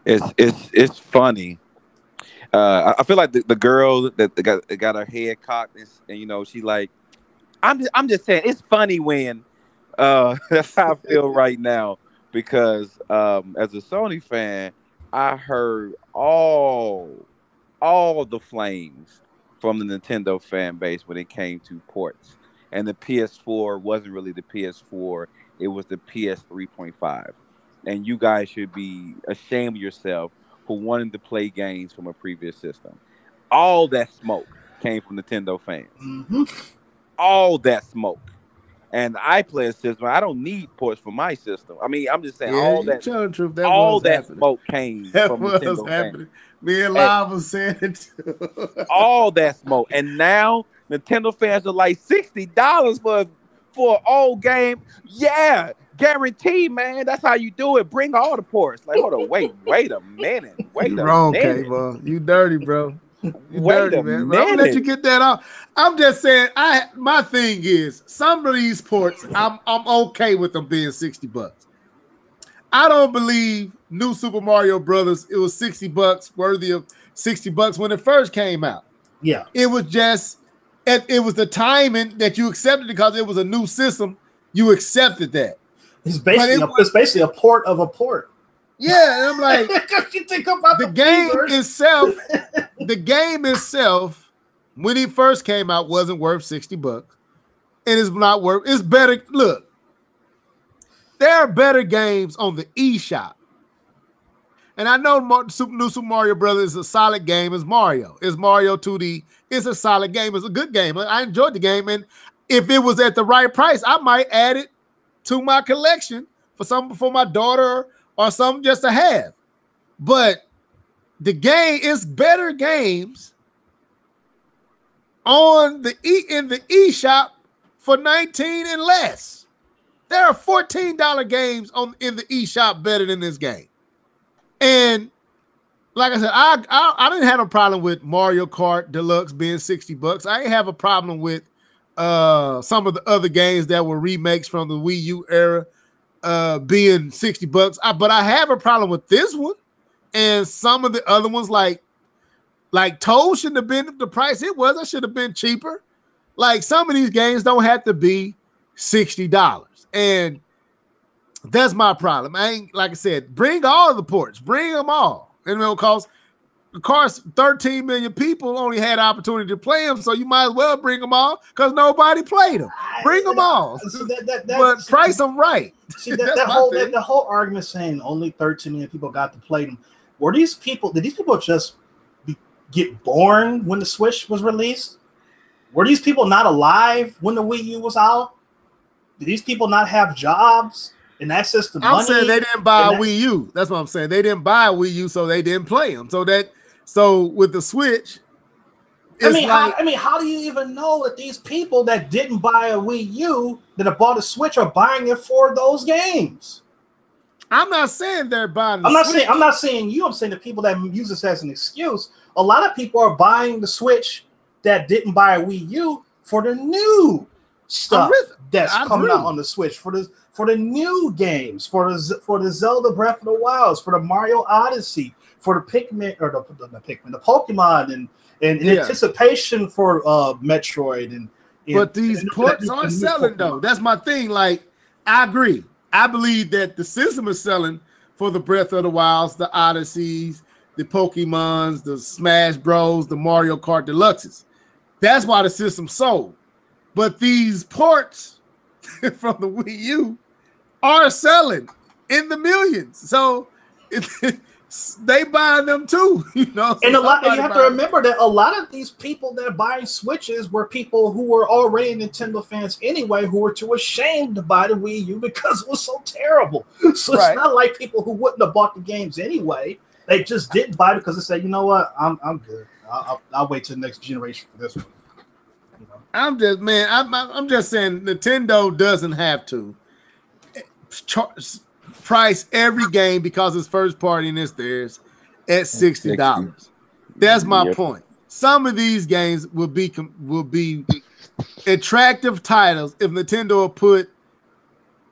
It's funny. I feel like the girl that got her head cocked and you know she like I'm just saying it's funny when that's how I feel right now because as a Sony fan I heard all the flames from the Nintendo fan base when it came to ports, and the PS4 wasn't really the PS4; it was the PS 3.5, and you guys should be ashamed of yourself for wanting to play games from a previous system. All that smoke came from Nintendo fans. Mm-hmm. All that smoke. And I play a system. I don't need ports for my system. I mean, I'm just saying all that smoke came from Nintendo fans. Me and Live was saying it too. All that smoke. And now Nintendo fans are like $60 for an old game. Yeah, guaranteed, man. That's how you do it. Bring all the ports. Like, hold on, wait a minute. You wrong, K-Ball. You dirty, bro. Wait a minute. I'm gonna let you get that off. I'm just saying, my thing is some of these ports, I'm okay with them being $60. I don't believe New Super Mario Brothers. It was $60, worthy of $60 when it first came out. Yeah, it was just it was the timing that you accepted because it was a new system. You accepted that. It's basically a port of a port. Yeah, and I'm like, you think about the game itself. The game itself, when it first came out, wasn't worth $60, and it's not worth. It's better. Look, there are better games on the eShop, and I know New Super Mario Brothers is a solid game. It's Mario. It's Mario 2D. It's a solid game. It's a good game. I enjoyed the game, and if it was at the right price, I might add it to my collection for my daughter or something just to have. But the game is better games on in the eShop for $19 and less. There are $14 games in the eShop better than this game. And like I said, I didn't have a problem with Mario Kart Deluxe being $60. I didn't have a problem with some of the other games that were remakes from the Wii U era being $60. But I have a problem with this one and some of the other ones like Toad shouldn't have been the price it was. It should have been cheaper. Like some of these games don't have to be $60. And that's my problem. Like I said, bring all the ports, bring them all. And it'll cost, of course, 13 million people only had opportunity to play them, so you might as well bring them all because nobody played them. Bring them all, but price them right. See that whole argument saying only 13 million people got to play them. Did these people just get born when the Switch was released? Were these people not alive when the Wii U was out? Did these people not have jobs and access to money? I'm saying they didn't buy a Wii U. That's what I'm saying. They didn't buy a Wii U, so they didn't play them. So with the Switch, how do you even know that these people that didn't buy a Wii U that have bought a Switch are buying it for those games? I'm not saying they're buying. I'm not saying you. I'm saying the people that use this as an excuse. A lot of people are buying the Switch that didn't buy a Wii U for the new stuff that's coming out on the Switch, for the new games, for the Zelda Breath of the Wild, for the Mario Odyssey, for the Pikmin or the Pokemon, and in anticipation for Metroid but these ports aren't selling though. That's my thing. Like, I agree. I believe that the system is selling for the Breath of the Wilds, the Odysseys, the Pokemons, the Smash Bros, the Mario Kart Deluxes. That's why the system sold. But these ports from the Wii U are selling in the millions. So they buying them too, you know. And and you have to buying remember that a lot of these people that are buying Switches were people who were already Nintendo fans anyway, who were too ashamed to buy the Wii U because it was so terrible. So it's not like people who wouldn't have bought the games anyway. They just didn't buy it because they said, you know what, I'm good. I'll wait till the next generation for this one. You know? I'm just saying Nintendo doesn't have to price every game because it's first party and it's theirs at $60. That's my point. Some of these games will be attractive titles if Nintendo will put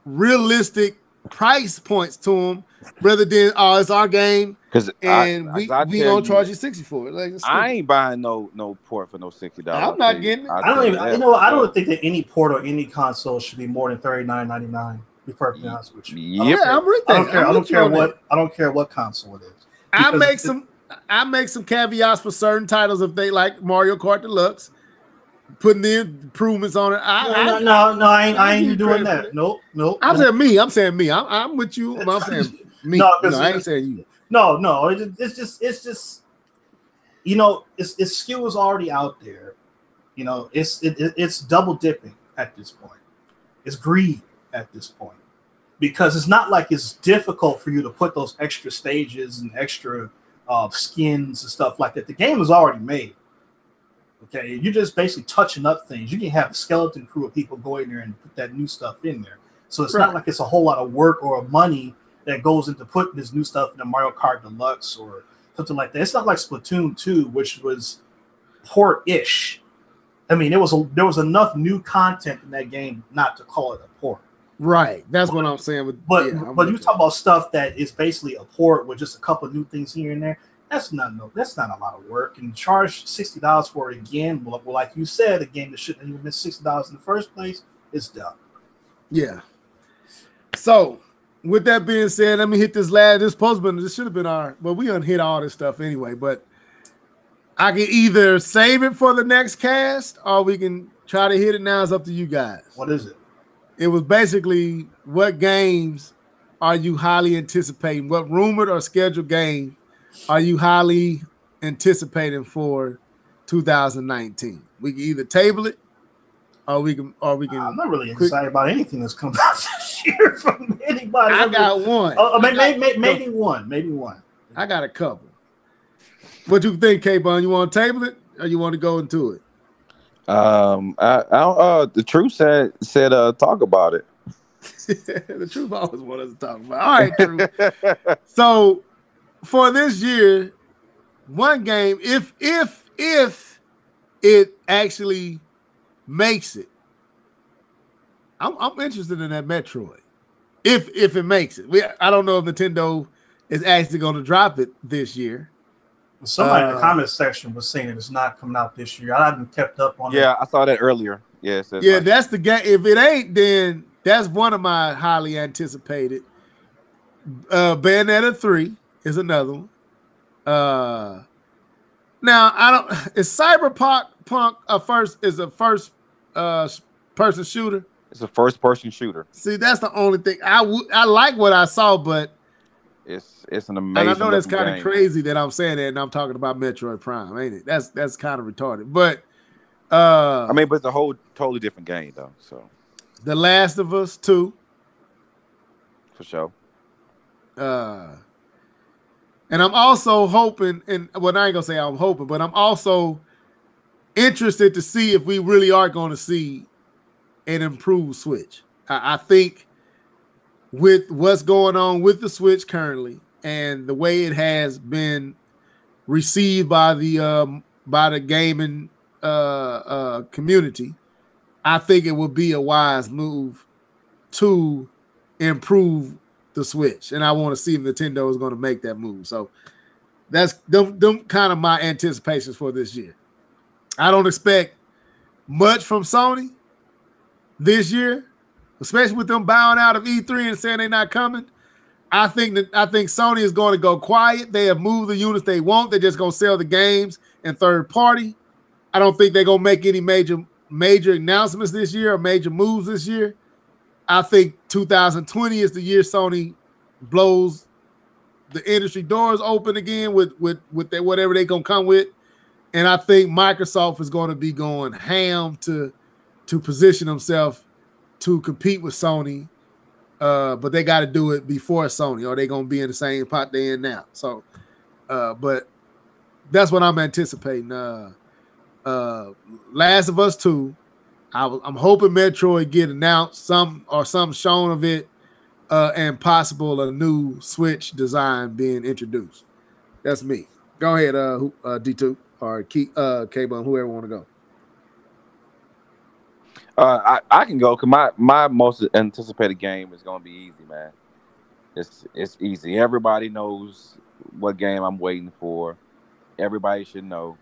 realistic price points to them rather than it's our game and we gonna charge you 60 for it. Like, I ain't buying no port for no $60. I'm not getting it. I don't think that any port or any console should be more than $39.99. Be perfectly honest with you. I'm with that. I don't care what console it is. I make some caveats for certain titles if they like Mario Kart Deluxe, putting the improvements on it. I ain't doing that. Nope. I'm saying me. I'm with you. I'm saying me. I ain't saying you. No. It's just you know, its SKU is already out there. You know, it's double dipping at this point. It's greed at this point, because it's not like it's difficult for you to put those extra stages and extra skins and stuff like that. The game is already made. Okay, you're just basically touching up things. You can have a skeleton crew of people go in there and put that new stuff in there. So it's not like it's a whole lot of work or money that goes into putting this new stuff in a Mario Kart Deluxe or something like that. It's not like Splatoon 2, which was port-ish. I mean, there was enough new content in that game not to call it a port. Right, that's what I'm saying. But you talk about stuff that is basically a port with just a couple of new things here and there. That's not a lot of work. And charge $60 for it again. Well, like you said, a game that shouldn't even miss $60 in the first place is dumb. Yeah. So, with that being said, let me hit this last. This should have been we unhit all this stuff anyway. But I can either save it for the next cast, or we can try to hit it now. It's up to you guys. What is it? It was basically, what games are you highly anticipating? What rumored or scheduled game are you highly anticipating for 2019? We can either table it, or we can. I'm not really excited about anything that's coming out this year from anybody. I got one. Maybe one. I got a couple. What you think, K-Bun? You want to table it, or you want to go into it? The truth said talk about it. The truth always want us to talk about. All right, truth. So for this year, one game, if it actually makes it, I'm interested in that Metroid. If it makes it, I don't know if Nintendo is actually going to drop it this year. Somebody in the comment section was saying that it's not coming out this year. I haven't kept up on it. Yeah, I saw that earlier. Yes. Yeah, that's the game. If it ain't, then that's one of my highly anticipated. Bayonetta 3 is another one. Now is Cyberpunk a first person shooter? It's a first person shooter. See, that's the only thing. I like what I saw, but it's an amazing. And I know that's kind of crazy that I'm saying that, and I'm talking about Metroid Prime, ain't it? That's kind of retarded. But but it's a whole totally different game though. So The Last of Us 2. For sure. And I'm also hoping, I ain't gonna say I'm hoping, but I'm also interested to see if we really are going to see an improved Switch. I think with what's going on with the Switch currently and the way it has been received by the gaming community, I think it would be a wise move to improve the Switch, and I want to see if Nintendo is going to make that move. So that's them kind of my anticipations for this year. I don't expect much from Sony this year, especially with them bowing out of E3 and saying they're not coming. I think Sony is going to go quiet. They have moved the units they want. They're just going to sell the games and third party. I don't think they're going to make any major announcements this year or major moves this year. I think 2020 is the year Sony blows the industry doors open again with whatever they gonna come with, and I think Microsoft is going to be going ham to position themselves to compete with Sony, but they got to do it before Sony, or they gonna be in the same pot they in now. So, but that's what I'm anticipating. Last of Us 2. I'm hoping Metroid get announced, some shown of it, and possible a new Switch design being introduced. That's me. Go ahead, D2 or K-Bun, whoever want to go. I can go because my most anticipated game is gonna be easy, man. It's easy. Everybody knows what game I'm waiting for. Everybody should know.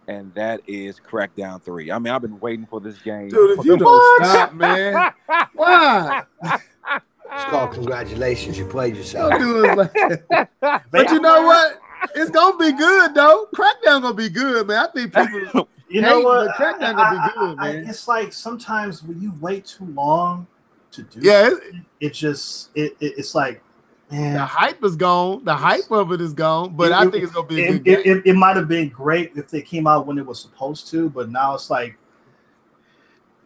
And that is Crackdown 3. I mean, I've been waiting for this game. Dude, if you don't stop, man. Why? It's called congratulations. You played yourself. Don't do it like that. But you know what? It's gonna be good though. Crackdown gonna be good, man. I think people You know what? Crackdown gonna be good, man. It's like sometimes when you wait too long to do it's like, man, the hype is gone. The hype of it is gone. But I think it's gonna be a good game. It might have been great if they came out when it was supposed to, but now it's like,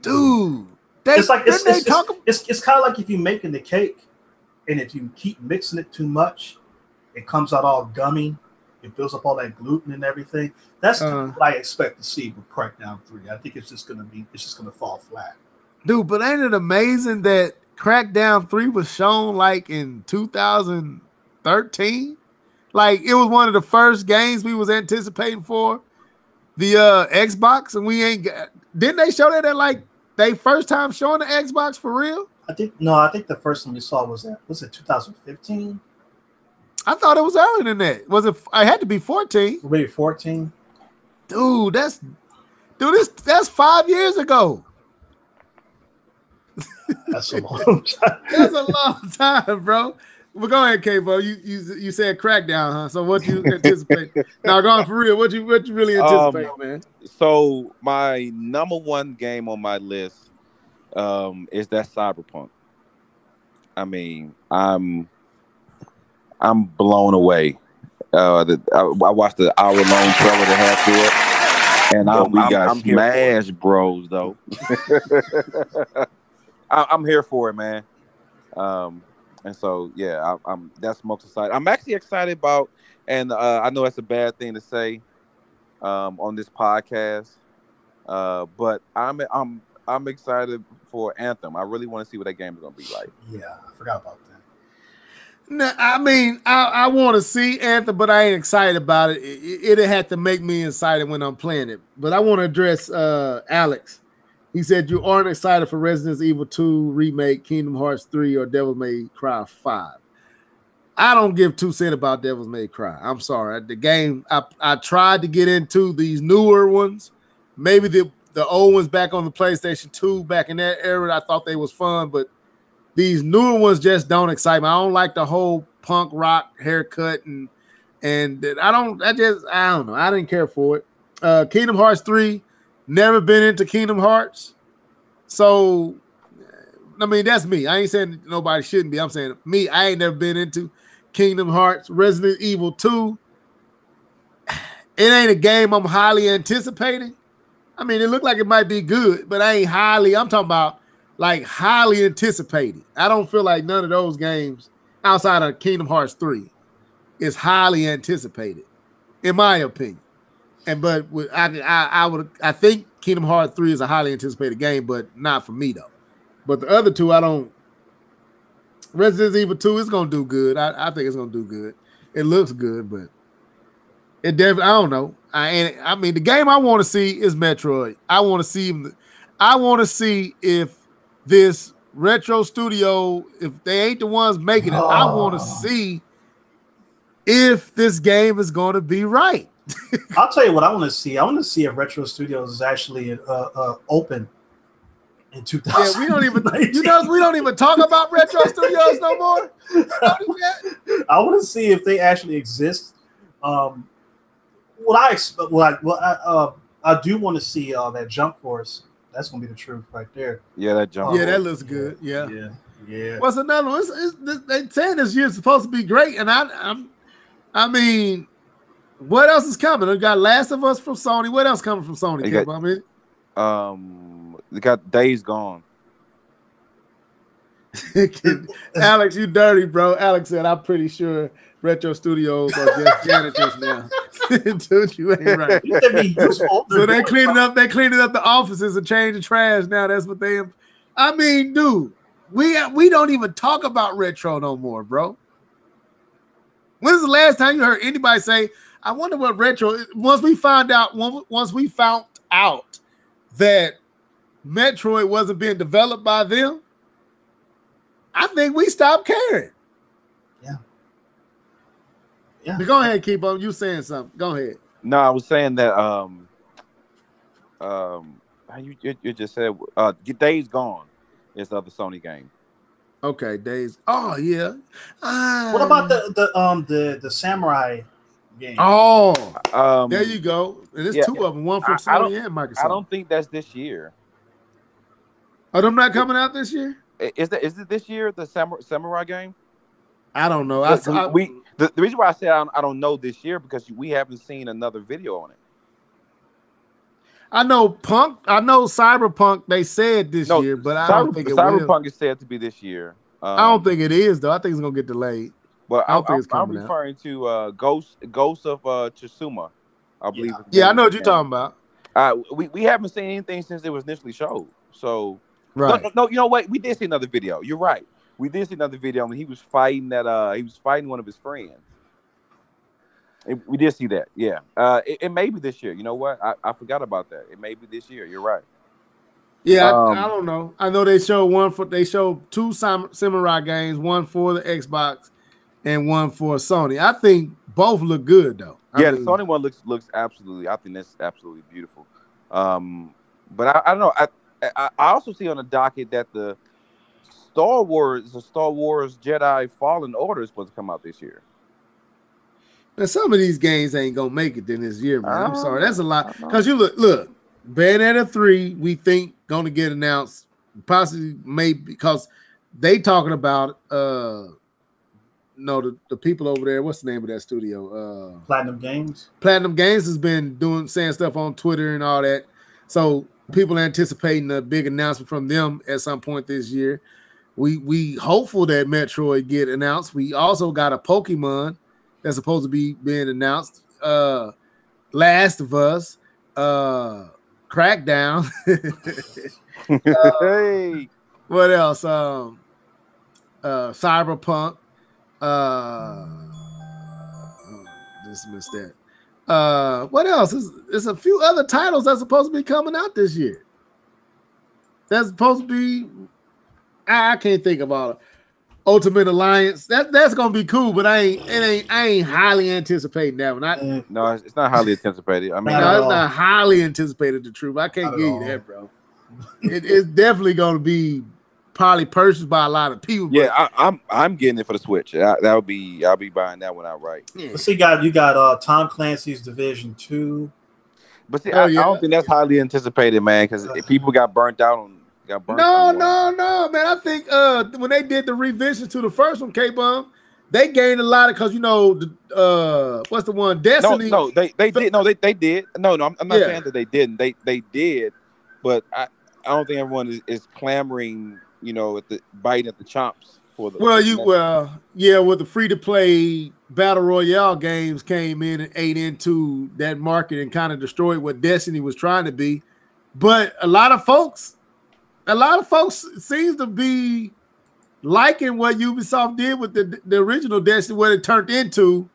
dude, it's kind of like if you're making the cake and if you keep mixing it too much, it comes out all gummy. It builds up all that gluten and everything. That's what I expect to see with Crackdown 3. I think it's just gonna fall flat. Dude, but ain't it amazing that Crackdown 3 was shown like in 2013? Like it was one of the first games we was anticipating for the Xbox, and didn't they show that at like they first time showing the Xbox for real? I think the first one we saw was it 2015? I thought it was earlier than that. Was it? I had to be 14. Maybe 14. Dude, that's 5 years ago. That's a long time. That's a long time, bro. But go ahead, K-Bo. You said Crackdown, huh? So what you anticipate? Now, going for real, what you really anticipate, man? So my number one game on my list is that Cyberpunk. I mean, I'm blown away. I watched the hour-long trailer they had for it, and we got Smash Bros. Though. I'm here for it, man. And so yeah, I'm that's most excited. I'm actually excited about, and I know that's a bad thing to say on this podcast, but I'm excited for Anthem. I really want to see what that game is gonna be like. Yeah, I forgot about that. No, I mean, I want to see Anthem, but I ain't excited about it. It'll have to make me excited when I'm playing it. But I want to address Alex. He said you aren't excited for Resident Evil 2 remake, Kingdom Hearts 3, or Devil May Cry 5. I don't give 2 cents about Devil May Cry. I'm sorry. The game, I tried to get into these newer ones. Maybe the old ones back on the PlayStation 2, back in that era, I thought they was fun, but these newer ones just don't excite me. I don't like the whole punk rock haircut, and I don't know. I didn't care for it. Kingdom Hearts 3, never been into Kingdom Hearts. So, I mean, that's me. I ain't saying nobody shouldn't be. I'm saying me, I ain't never been into Kingdom Hearts. Resident Evil 2, it ain't a game I'm highly anticipating. I mean, it looked like it might be good, but I'm talking about like highly anticipated. I don't feel like none of those games outside of Kingdom Hearts 3 is highly anticipated, in my opinion. But I think Kingdom Hearts 3 is a highly anticipated game, but not for me though. But the other two, I don't. Resident Evil 2 is gonna do good. I think it's gonna do good. It looks good, but it definitely. I don't know. I mean, the game I want to see is Metroid. I want to see if this Retro Studio, if they ain't the ones making it, I want to see if this game is going to be right. I'll tell you what I want to see. I want to see if Retro Studios is actually open in 2000. Yeah, we don't even talk about Retro Studios no more. I want to see if they actually exist. I do want to see that Jump Force. That's gonna be the truth right there. Yeah, that Jump. Yeah, that looks good. Yeah. Yeah. What's another one? They saying this year's supposed to be great, and I mean, what else is coming? We got Last of Us from Sony. What else coming from Sony? They got Days Gone. Alex, you dirty, bro. Alex said, I'm pretty sure Retro Studios are just janitors now. Dude, you ain't right. So they cleaning up the offices and changing trash now. That's what they. I mean, dude, we don't even talk about retro no more, bro. When's the last time you heard anybody say, I wonder what retro is? Once we found out that Metroid wasn't being developed by them, I think we stopped caring. Yeah. But go ahead, keep on. You saying something. Go ahead. No, I was saying that you just said Days Gone is the other Sony game. Okay, Days. Oh yeah. What about the samurai game? Oh, there you go. And there's two of them, one from Sony and Microsoft. I don't think that's this year. Are them not coming out this year? Is it this year, the samurai game? I don't know. The reason why I said I don't know this year because we haven't seen another video on it. I know Cyberpunk. They said this year, but I don't think Cyberpunk is said to be this year. I don't think it is though. I think it's gonna get delayed. But I'm referring to Ghost of Tsushima. I believe. Yeah, I know what you're talking about. We haven't seen anything since it was initially showed. So right. No, you know what? We did see another video. You're right. We did see another video when he was fighting one of his friends. We did see that. Yeah. It may be this year. You know what? I forgot about that. It may be this year. You're right. Yeah, I don't know. I know they showed two samurai games, one for the Xbox and one for Sony. I think both look good though. The Sony one looks absolutely. I think that's absolutely beautiful. But I don't know. I also see on the docket that the Star Wars Jedi Fallen Order is supposed to come out this year. And some of these games ain't gonna make it this year, man. I'm sorry, that's a lot. Because you look, Bayonetta 3, we think gonna get announced, possibly maybe because they talking about the people over there. What's the name of that studio? Platinum Games. Platinum Games has been saying stuff on Twitter and all that. So people anticipating a big announcement from them at some point this year. We hopeful that Metroid get announced. We also got a Pokemon that's supposed to be being announced. Last of Us, Crackdown. Hey, what else? Cyberpunk. Just missed that. What else? There's a few other titles that's supposed to be coming out this year. That's supposed to be. I can't think of all. Ultimate Alliance. That's gonna be cool, but I ain't highly anticipating that one. No, it's not highly anticipated. I mean, no, it's not highly anticipated. The truth, I can't give you that, bro. It's definitely gonna be probably purchased by a lot of people. Yeah, I'm getting it for the Switch. I'll be buying that one outright. Yeah. Let's see, you got Tom Clancy's Division 2. But see, I don't think that's highly anticipated, man, because people got burnt out on. No, man. I think when they did the revision to the first one, K-Bomb, they gained a lot of because what's the one? Destiny. No, they did. No, they did. No, I'm not saying that they didn't. They did, but I don't think everyone is clamoring. Biting at the chops for the. With the free to play battle royale games came in and ate into that market and kind of destroyed what Destiny was trying to be, but a lot of folks seems to be liking what Ubisoft did with the original Destiny, what it turned into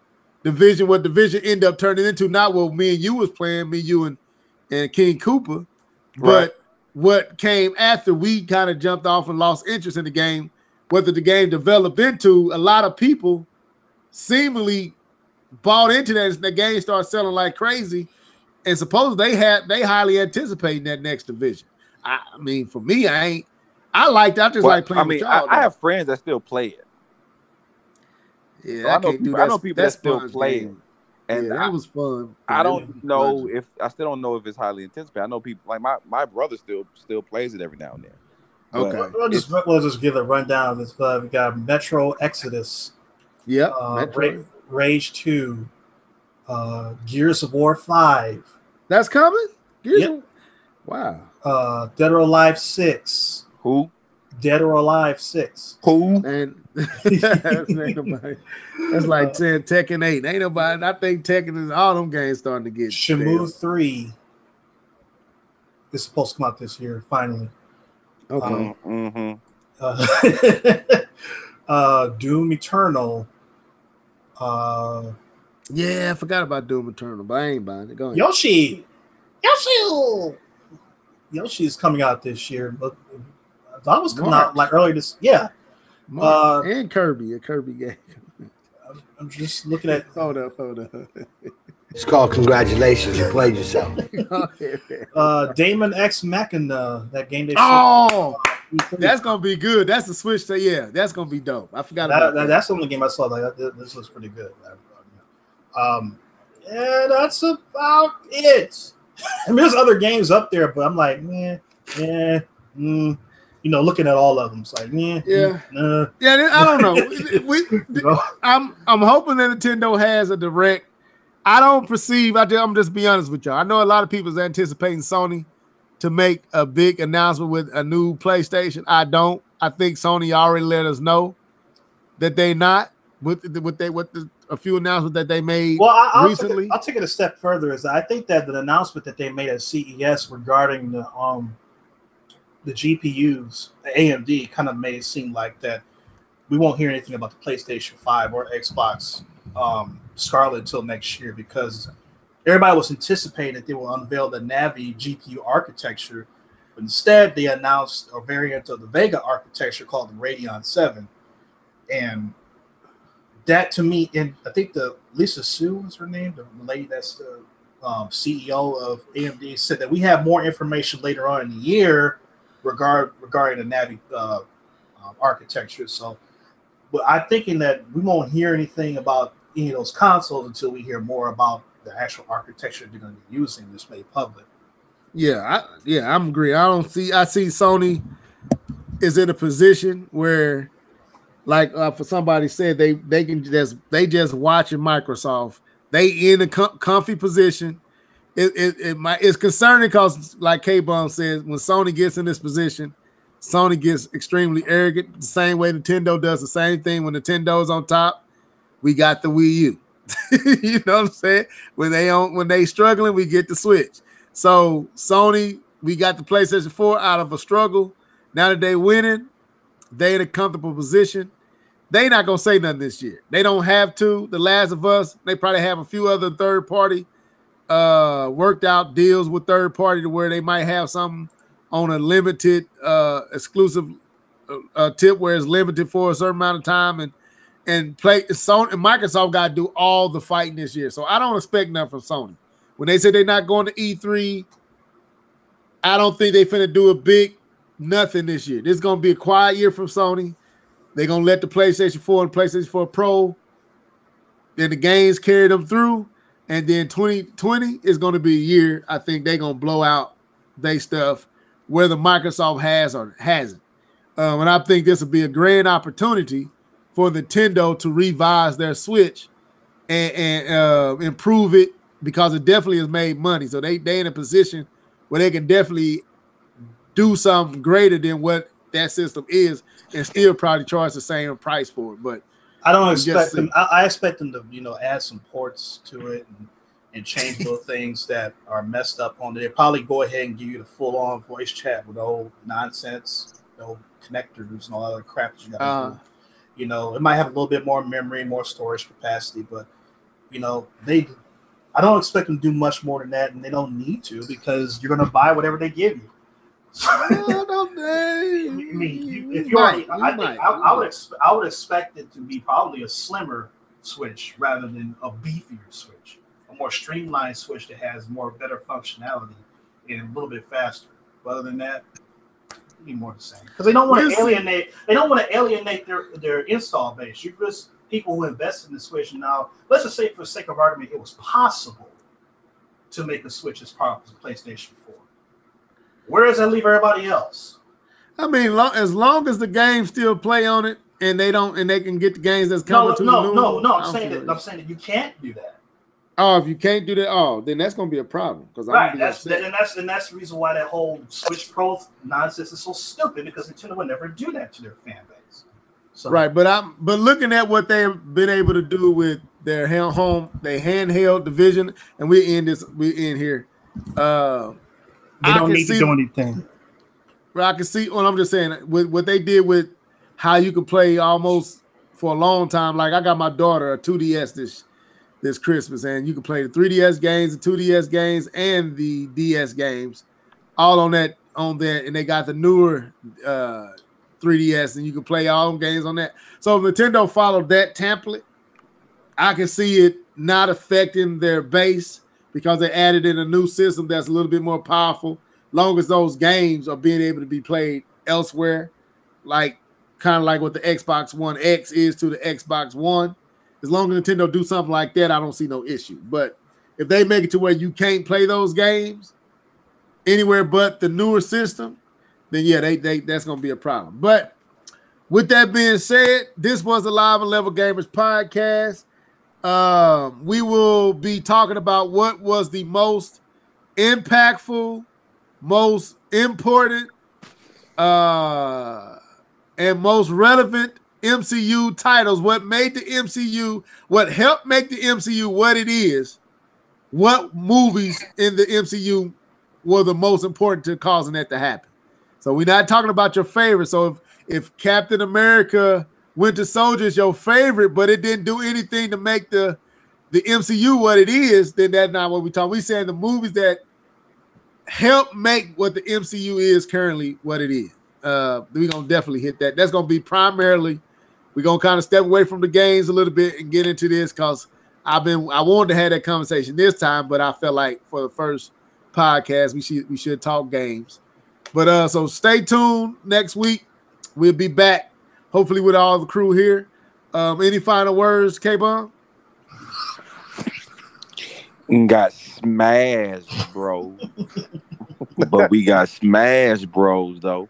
Division, what Division ended up turning into, not what me and you was playing, you and King Cooper, but what came after we kind of jumped off and lost interest in the game, whether the game developed into, a lot of people seemingly bought into that and the game started selling like crazy. And supposedly they highly anticipating that next Division. I mean, for me, I like playing with y'all. I have friends that still play it. Yeah, so I know people that still play it. And that was fun. I don't know if it's highly anticipated. I know people like my brother still plays it every now and then. But Okay. We'll just give a rundown. We got Metro Exodus. Yep. Metro. Rage 2. Gears of War 5. That's coming? Yep. Wow. Dead or Alive 6. Who? Dead or Alive 6. Who? And that's like 10 Tekken 8. Ain't nobody. I think Tekken is all them games starting to get Shenmue 3 is supposed to come out this year, finally. Okay. Doom Eternal. Yeah, I forgot about Doom Eternal, but I ain't buying it. Go ahead. Yoshi is coming out this year, but that was coming out like earlier this. Yeah. And Kirby, a Kirby game. I'm just looking at. Hold up. It's called Congratulations. You played yourself. Damon X Machina, that game. That's gonna be good. That's the Switch. That's gonna be dope. I forgot about that. That's the only game I saw. Like this looks pretty good. Yeah, that's about it. I mean, there's other games up there, but I'm like, looking at all of them, it's like, I don't know. I'm hoping that Nintendo has a direct. I don't perceive. I'm just be honest with y'all. I know a lot of people is anticipating Sony to make a big announcement with a new PlayStation. I don't. I think Sony already let us know that they not with a few announcements that they made recently. I'll take it a step further. Is I think that the announcement that they made at CES regarding the GPUs, the AMD, kind of made it seem like that we won't hear anything about the PlayStation 5 or Xbox Scarlet until next year, because everybody was anticipating that they will unveil the Navi GPU architecture, but instead they announced a variant of the Vega architecture called the Radeon 7. And that, to me, and I think Lisa Su is her name, the lady that's the CEO of AMD, said that we have more information later on in the year regarding the Navi architecture. So, but I'm thinking that we won't hear anything about any of those consoles until we hear more about the actual architecture they're going to be using that's made public. I'm agree. I see Sony is in a position where, like for somebody said, they just watching Microsoft. They in a comfy position. It's concerning because, like K-Bum says, when Sony gets in this position, Sony gets extremely arrogant. The same way Nintendo does the same thing. When Nintendo's on top, we got the Wii U. You know what I'm saying? When they struggling, we get the Switch. So Sony, we got the PlayStation 4 out of a struggle. Now that they winning, they in a comfortable position. They not gonna say nothing this year. They don't have to. The Last of Us, they probably have a few other third party worked out deals with third party to where they might have something on a limited exclusive tip where it's limited for a certain amount of time, and Sony and Microsoft got to do all the fighting this year. So I don't expect nothing from Sony. When they say they're not going to E3, I don't think they finna do a big nothing this year. This is gonna be a quiet year from Sony. They're going to let the PlayStation 4 and PlayStation 4 Pro, then the games carry them through, and then 2020 is going to be a year I think they're going to blow out their stuff, whether Microsoft has or hasn't. And I think this will be a grand opportunity for Nintendo to revise their Switch and improve it, because it definitely has made money. So they in a position where they can definitely do something greater than what that system is, and still probably charge the same price for it. But I don't expect them. I expect them to, add some ports to it and change little things that are messed up on there. They'll probably go ahead and give you the full-on voice chat with no nonsense, no connectors and all that other crap that you got to do. It might have a little bit more memory, more storage capacity, but I don't expect them to do much more than that, and they don't need to, because you're going to buy whatever they give you. I would expect it to be probably a slimmer Switch rather than a beefier Switch, a more streamlined Switch that has better functionality and a little bit faster. But other than that, it'd be more the same, because they don't want to alienate. They don't want to alienate their install base. You just people who invest in the Switch. Now, let's just say, for the sake of argument, it was possible to make a Switch as powerful as PlayStation 4. Where does that leave everybody else? I mean, as long as the games still play on it, and they can get the games that's coming to the new. No. I'm saying that you can't do that. Oh, if you can't do that, then that's gonna be a problem because right. That's the reason why that whole Switch Pro nonsense is so stupid because Nintendo would never do that to their fan base. So, right, but looking at what they've been able to do with their handheld division, and we in here. They don't need to do anything. I can see. Well, I'm just saying with what they did with how you could play almost for a long time. Like I got my daughter a 2DS this Christmas, and you can play the 3DS games, the 2DS games, and the DS games, all on there. And they got the newer 3DS, and you can play all them games on that. So if Nintendo followed that template, I can see it not affecting their base because they added in a new system that's a little bit more powerful. Long as those games are being able to be played elsewhere, kind of like what the Xbox One X is to the Xbox One. As long as Nintendo do something like that, I don't see no issue. But if they make it to where you can't play those games anywhere but the newer system, then yeah, that's going to be a problem. But with that being said, this was the Live and Level Gamers podcast. We will be talking about what was the most impactful, most important, and most relevant MCU titles. What made the MCU, what helped make the MCU what it is, what movies in the MCU were the most important to causing that to happen. So we're not talking about your favorite. So if Captain America Winter Soldier is your favorite, but it didn't do anything to make the MCU what it is, then that's not what we're talking. We're saying the movies that help make what the MCU is currently what it is. We're going to definitely hit that. That's going to be primarily, we're going to kind of step away from the games a little bit and get into this because I wanted to have that conversation this time, but I felt like for the first podcast, we should talk games. But so stay tuned next week. We'll be back, hopefully with all the crew here. Any final words, K-Bomb? Got smashed, bro. But we got Smash Bros though.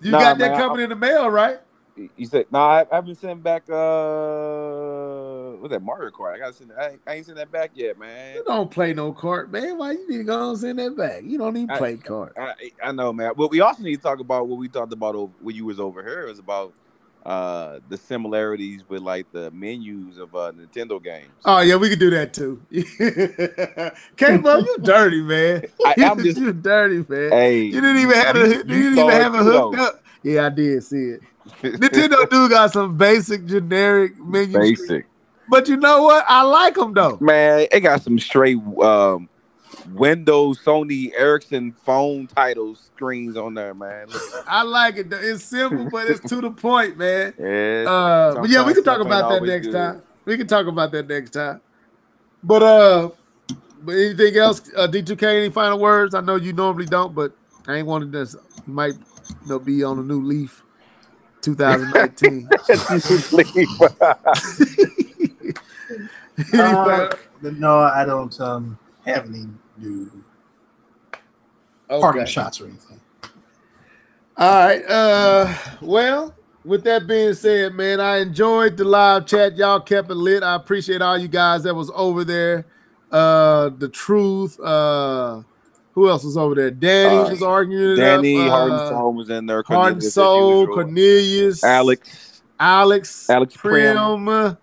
You got that coming in the mail, right? You said no. I haven't sent back. What's that Mario Kart? I gotta send. I ain't sent that back yet, man. You don't play no kart, man. Why you need to go and send that back? You don't even play kart. I know, man. But we also need to talk about what we talked about when you was over here. It was about the similarities with like the menus of Nintendo games. Oh yeah, we could do that too. K-Bo, you dirty, man. You dirty, man. Hey, you didn't even have a hook up. Yeah, I did see it. Nintendo do got some basic generic menus. Basic. But you know what? I like them though. Man, it got some straight Windows, Sony, Ericsson phone title screens on there, man. I like it. It's simple, but it's to the point, man. Yeah, but yeah, we can talk about that next time. We can talk about that next time. But anything else? D2K, any final words? I know you normally don't, but I ain't wanted this. You might be on a new leaf 2019. No, I don't have any new parting shots or anything. All right. Well, with that being said, man, I enjoyed the live chat. Y'all kept it lit. I appreciate all you guys that was over there. The Truth. Who else was over there? Danny was arguing. Danny, Heart and Soul was in there. Heart and Soul, Cornelius, Alex Prim.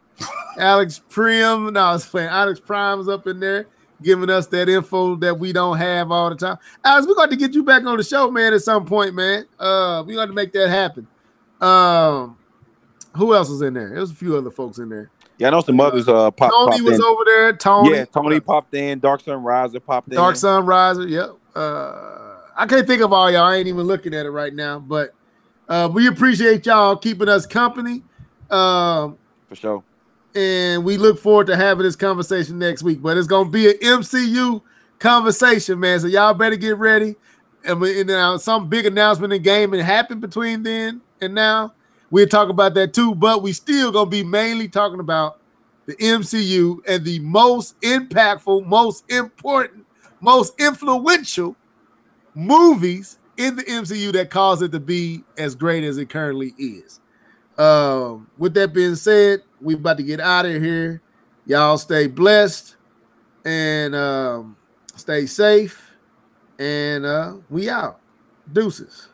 Alex Prim. No, I was playing. Alex Prime's up in there giving us that info that we don't have all the time. Alex, we're going to get you back on the show, man, at some point, man. We're going to make that happen. Who else was in there? There was a few other folks in there. Yeah, I know some others popped Tony was in. over there. Tony popped in. Dark Sun Riser popped in. Dark Sun Riser, yep. I can't think of all y'all. I ain't even looking at it right now, but we appreciate y'all keeping us company. For sure. And we look forward to having this conversation next week. But it's going to be an MCU conversation, man. So y'all better get ready. And some big announcement in gaming happened between then and now. We'll talk about that too. But we still going to be mainly talking about the MCU and the most impactful, most important, most influential movies in the MCU that caused it to be as great as it currently is. With that being said, we about to get out of here. Y'all stay blessed and stay safe. And we out. Deuces.